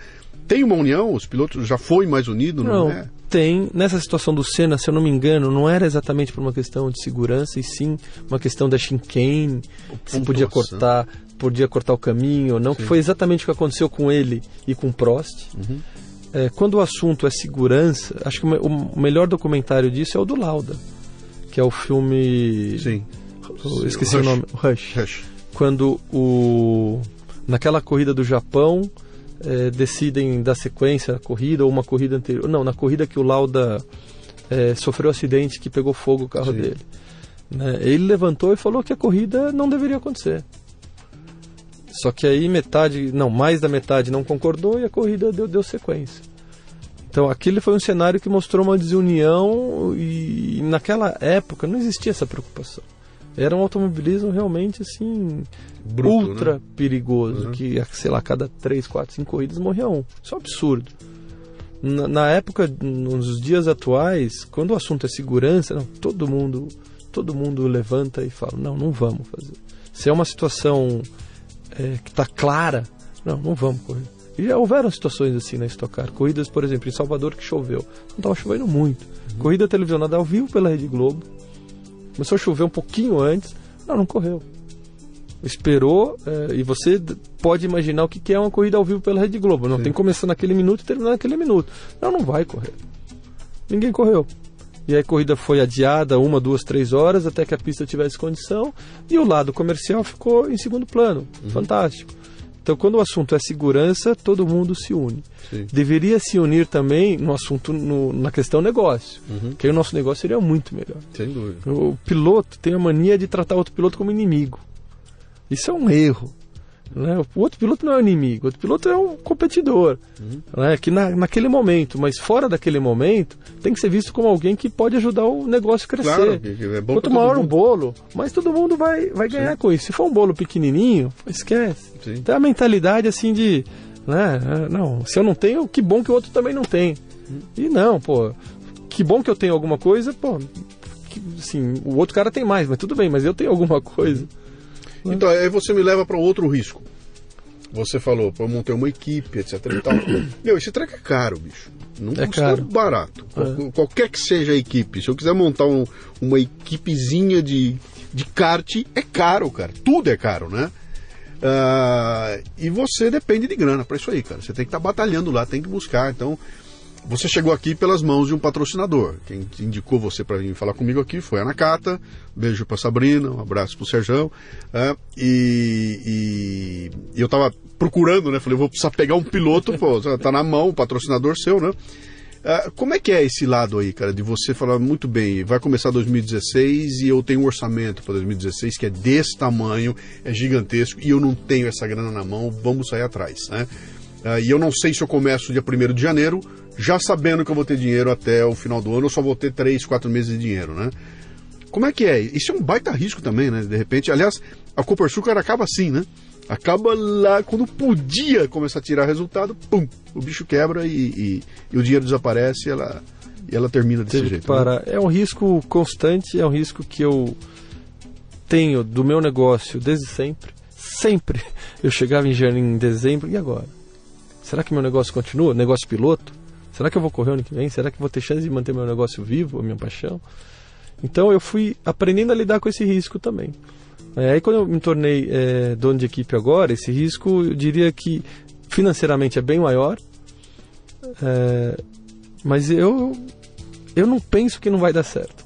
Tem uma união? Os pilotos já foi mais unido, não é? Tem. Nessa situação do Senna, se eu não me engano, não era exatamente por uma questão de segurança, e sim uma questão da chicane, se podia cortar o caminho ou não, que foi exatamente o que aconteceu com ele e com o Prost. Quando o assunto é segurança, acho que o melhor documentário disso é o do Lauda, que é o filme... Sim. Eu esqueci o nome. Rush. Quando naquela corrida do Japão, decidem dar sequência à corrida ou uma corrida anterior. Não, na corrida que o Lauda sofreu um acidente que pegou fogo o carro dele. Ele levantou e falou que a corrida não deveria acontecer. Só que aí mais da metade não concordou e a corrida deu sequência. Então aquele foi um cenário que mostrou uma desunião e naquela época não existia essa preocupação. Era um automobilismo realmente assim, bruto, ultra perigoso, que, sei lá, cada 3, 4, 5 corridas morria um. Isso é um absurdo. Na época, nos dias atuais, quando o assunto é segurança, todo mundo levanta e fala, não vamos fazer. Se é uma situação que está clara, não vamos correr. E já houveram situações assim na Stock Car. Corridas, por exemplo, em Salvador que choveu. Não estava chovendo muito. Corrida televisionada ao vivo pela Rede Globo. Começou a chover um pouquinho antes, não correu. Esperou, e você pode imaginar o que é uma corrida ao vivo pela Rede Globo. Não tem que começar naquele minuto e terminar naquele minuto. Não vai correr. Ninguém correu. E aí a corrida foi adiada 1, 2, 3 horas até que a pista tivesse condição, e o lado comercial ficou em segundo plano. Fantástico. Então, quando o assunto é segurança, todo mundo se une. Sim. Deveria se unir também no assunto, na questão negócio, que aí o nosso negócio seria muito melhor. Sem dúvida. O piloto tem a mania de tratar outro piloto como inimigo. Isso é um erro. Né? O outro piloto não é um inimigo, o outro piloto é um competidor, né? Que naquele momento, mas fora daquele momento, tem que ser visto como alguém que pode ajudar o negócio a crescer. Claro, é bom. Quanto maior o bolo, mas todo mundo vai ganhar com isso. Se for um bolo pequenininho, esquece. Sim. Tem a mentalidade assim de, né? Não, se eu não tenho, que bom que o outro também não tem. E não, que bom que eu tenho alguma coisa, assim, o outro cara tem mais, mas tudo bem, mas eu tenho alguma coisa. Então, aí você me leva para outro risco. Você falou, eu montei uma equipe, etc e tal. Meu, esse treco é caro, bicho. Não custa barato. Qualquer que seja a equipe. Se eu quiser montar uma equipezinha de kart, é caro, cara. Tudo é caro, né? E você depende de grana para isso aí, cara. Você tem que estar batalhando lá, tem que buscar. Então, você chegou aqui pelas mãos de um patrocinador. Quem indicou você para vir falar comigo aqui foi a Nakata. Beijo para Sabrina, um abraço para o Serjão. E eu tava procurando, né? Falei, vou precisar pegar um piloto, tá na mão, o patrocinador seu, né? Como é que é esse lado aí, cara, de você falar, muito bem, vai começar 2016 e eu tenho um orçamento para 2016 que é desse tamanho, é gigantesco, e eu não tenho essa grana na mão, vamos sair atrás, né? E eu não sei se eu começo dia 1º de janeiro, já sabendo que eu vou ter dinheiro até o final do ano, eu só vou ter 3, 4 meses de dinheiro, né? Como é que é? Isso é um baita risco também, né? De repente, aliás, a Copersucar acaba assim, né? Acaba lá, quando podia começar a tirar resultado, pum, o bicho quebra e o dinheiro desaparece e ela termina desse jeito. Né? É um risco constante, é um risco que eu tenho do meu negócio desde sempre. Sempre. Eu chegava em dezembro, e agora? Será que meu negócio continua? Negócio piloto? Será que eu vou correr ano que vem? Será que eu vou ter chance de manter meu negócio vivo, a minha paixão? Então eu fui aprendendo a lidar com esse risco também. Aí quando eu me tornei dono de equipe agora, esse risco eu diria que financeiramente é bem maior, mas eu não penso que não vai dar certo.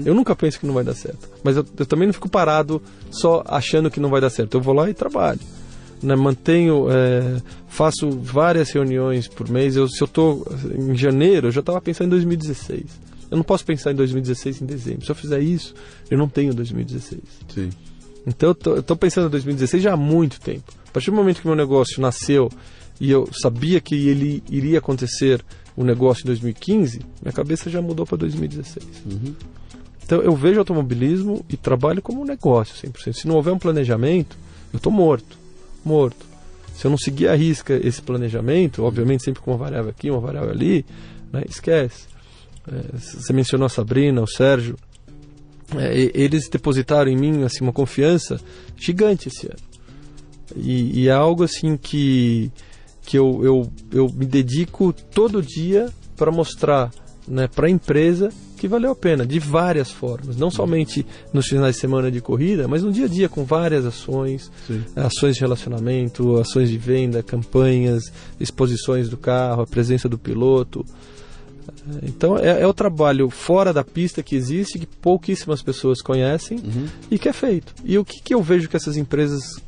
Eu nunca penso que não vai dar certo. Mas eu também não fico parado só achando que não vai dar certo. Eu vou lá e trabalho. Né, faço várias reuniões por mês. Se eu estou em janeiro, eu já estava pensando em 2016. Eu não posso pensar em 2016 em dezembro. Se eu fizer isso, eu não tenho 2016. Sim. Então eu estou pensando em 2016 já há muito tempo. A partir do momento que meu negócio nasceu e eu sabia que ele iria acontecer o negócio em 2015, minha cabeça já mudou para 2016. Então eu vejo automobilismo e trabalho como um negócio 100%. Se não houver um planejamento, eu estou morto. Se eu não seguir à risca esse planejamento, obviamente sempre com uma variável aqui, uma variável ali, né, esquece. Você mencionou a Sabrina, o Sérgio, eles depositaram em mim assim, uma confiança gigante esse ano. E é algo assim que eu me dedico todo dia para mostrar, né, para a empresa que valeu a pena, de várias formas, não somente nos finais de semana de corrida, mas no dia a dia, com várias ações. Sim. Ações de relacionamento, ações de venda, campanhas, exposições do carro, a presença do piloto. Então é o trabalho fora da pista que existe, que pouquíssimas pessoas conhecem e que é feito. E o que eu vejo que essas empresas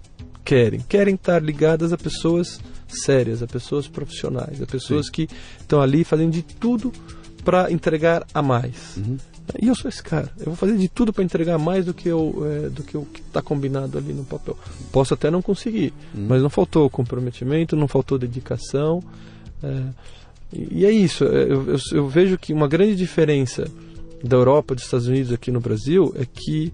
querem? Querem estar ligadas a pessoas sérias, a pessoas profissionais, a pessoas que estão ali fazendo de tudo para entregar a mais. E eu sou esse cara. Eu vou fazer de tudo para entregar mais do que o que está combinado ali no papel. Posso até não conseguir, mas não faltou comprometimento, não faltou dedicação. E é isso. Eu vejo que uma grande diferença da Europa, dos Estados Unidos aqui no Brasil é que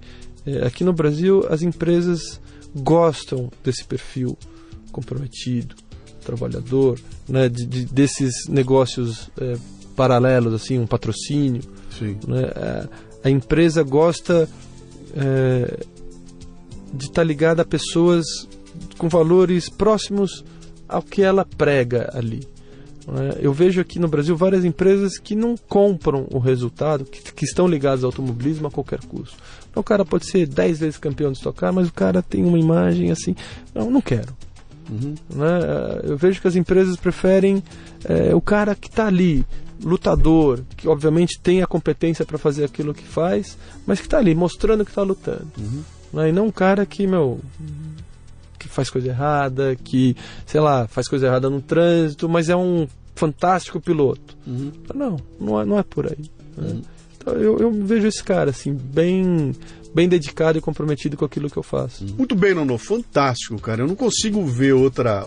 aqui no Brasil as empresas gostam desse perfil comprometido, trabalhador, né, desses negócios paralelos, assim, um patrocínio. Sim. Né? A empresa gosta de estar ligada a pessoas com valores próximos ao que ela prega ali. Eu vejo aqui no Brasil várias empresas que não compram o resultado, que estão ligadas ao automobilismo a qualquer custo. Então, o cara pode ser 10 vezes campeão de Stock Car, mas o cara tem uma imagem assim, não quero. Eu vejo que as empresas preferem o cara que está ali, lutador, que obviamente tem a competência para fazer aquilo que faz, mas que está ali, mostrando que está lutando. E não um cara que faz coisa errada, que, sei lá, faz coisa errada no trânsito, mas é um fantástico piloto. Não é por aí. Então, eu vejo esse cara assim, bem dedicado e comprometido com aquilo que eu faço. Muito bem, Nono, fantástico, cara. Eu não consigo ver outra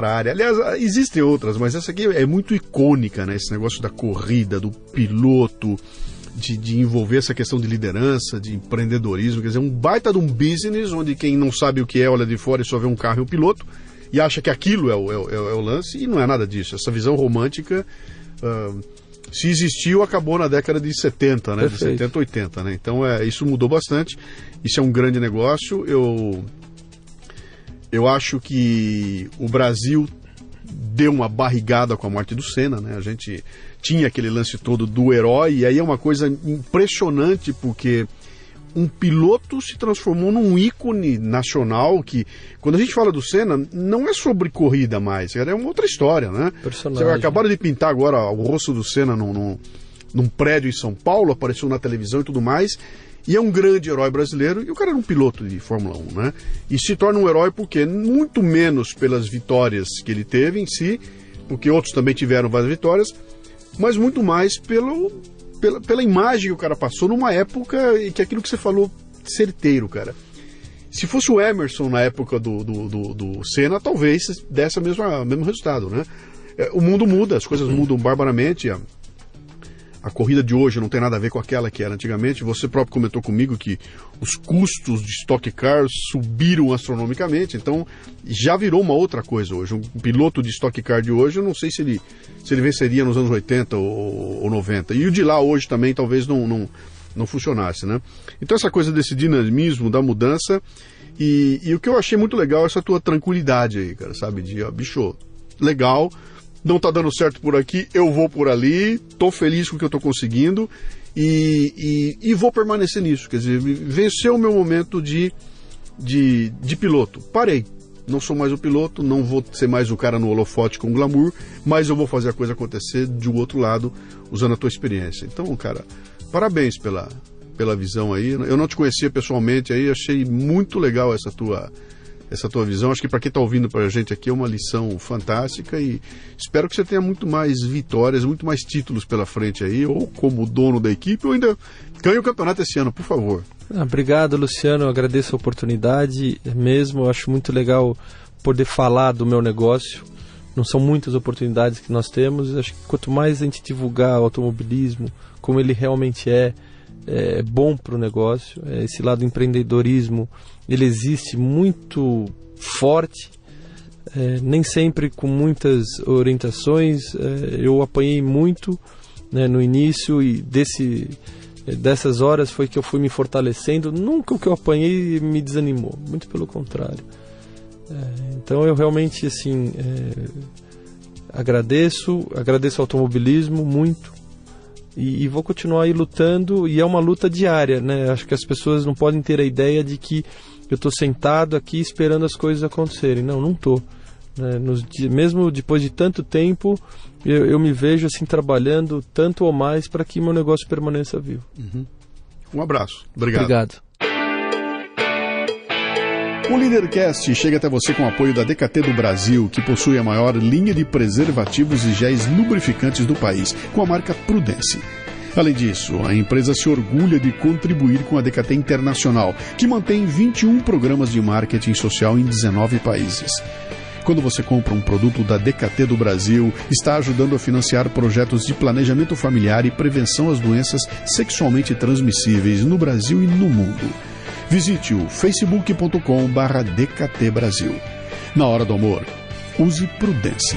área. Aliás, existem outras, mas essa aqui é muito icônica, né? Esse negócio da corrida, do piloto, de envolver essa questão de liderança, de empreendedorismo, quer dizer, um baita de um business onde quem não sabe o que é, olha de fora e só vê um carro e um piloto e acha que aquilo é o lance, e não é nada disso. Essa visão romântica, se existiu, acabou na década de 70, né? Perfeito. De 70, 80, né? Então isso mudou bastante, isso é um grande negócio. Eu acho que o Brasil deu uma barrigada com a morte do Senna, né? A gente tinha aquele lance todo do herói, e aí é uma coisa impressionante, porque um piloto se transformou num ícone nacional, que, quando a gente fala do Senna, não é sobre corrida mais, é uma outra história, né? Personagem. Você acabaram de pintar agora o rosto do Senna num prédio em São Paulo, apareceu na televisão e tudo mais, e é um grande herói brasileiro, e o cara era um piloto de Fórmula 1, né? E se torna um herói porque, muito menos pelas vitórias que ele teve em si, porque outros também tiveram várias vitórias, mas muito mais pela imagem que o cara passou numa época e que aquilo que você falou, certeiro, cara. Se fosse o Emerson na época do Senna, talvez desse o mesmo resultado, né? O mundo muda, as coisas mudam barbaramente. A corrida de hoje não tem nada a ver com aquela que era antigamente. Você próprio comentou comigo que os custos de Stock Car subiram astronomicamente, então já virou uma outra coisa hoje. Um piloto de Stock Car de hoje, eu não sei se ele venceria nos anos 80 ou 90. E o de lá hoje também talvez não funcionasse, né? Então essa coisa desse dinamismo, da mudança, e o que eu achei muito legal é essa tua tranquilidade aí, cara, sabe? Bicho, legal, não tá dando certo por aqui, eu vou por ali, tô feliz com o que eu tô conseguindo e vou permanecer nisso. Quer dizer, venceu o meu momento de piloto. Parei. Não sou mais o piloto, não vou ser mais o cara no holofote com glamour, mas eu vou fazer a coisa acontecer de outro lado, usando a tua experiência. Então, cara, parabéns pela visão aí. Eu não te conhecia pessoalmente aí, achei muito legal essa tua visão. Acho que para quem está ouvindo para a gente aqui é uma lição fantástica, e espero que você tenha muito mais vitórias, muito mais títulos pela frente aí, ou como dono da equipe, ou ainda ganhe o campeonato esse ano, por favor. Obrigado, Luciano, eu agradeço a oportunidade mesmo. Eu acho muito legal poder falar do meu negócio. Não são muitas oportunidades que nós temos. Acho que quanto mais a gente divulgar o automobilismo como ele realmente é bom para o negócio. Esse lado do empreendedorismo, ele existe muito forte, nem sempre com muitas orientações. Eu apanhei muito, né, no início, e dessas horas foi que eu fui me fortalecendo. Nunca o que eu apanhei me desanimou, muito pelo contrário. Então eu realmente assim, agradeço ao automobilismo muito, e vou continuar aí lutando, e é uma luta diária, né? Acho que as pessoas não podem ter a ideia de que eu estou sentado aqui esperando as coisas acontecerem. Não estou. Mesmo depois de tanto tempo, eu me vejo assim trabalhando tanto ou mais para que meu negócio permaneça vivo. Um abraço. Obrigado. O Leadercast chega até você com o apoio da DKT do Brasil, que possui a maior linha de preservativos e géis lubrificantes do país, com a marca Prudence. Além disso, a empresa se orgulha de contribuir com a DKT Internacional, que mantém 21 programas de marketing social em 19 países. Quando você compra um produto da DKT do Brasil, está ajudando a financiar projetos de planejamento familiar e prevenção às doenças sexualmente transmissíveis no Brasil e no mundo. Visite o facebook.com/DKT Brasil. Na hora do amor, use Prudence.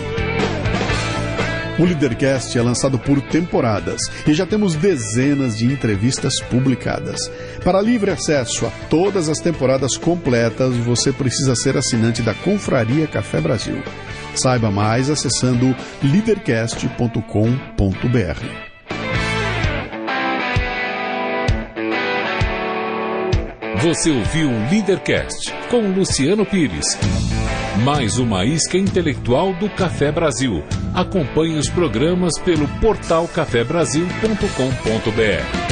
O Leadercast é lançado por temporadas e já temos dezenas de entrevistas publicadas. Para livre acesso a todas as temporadas completas, você precisa ser assinante da Confraria Café Brasil. Saiba mais acessando leadercast.com.br. Você ouviu o Leadercast com Luciano Pires. Mais uma isca intelectual do Café Brasil. Acompanhe os programas pelo portal cafebrasil.com.br.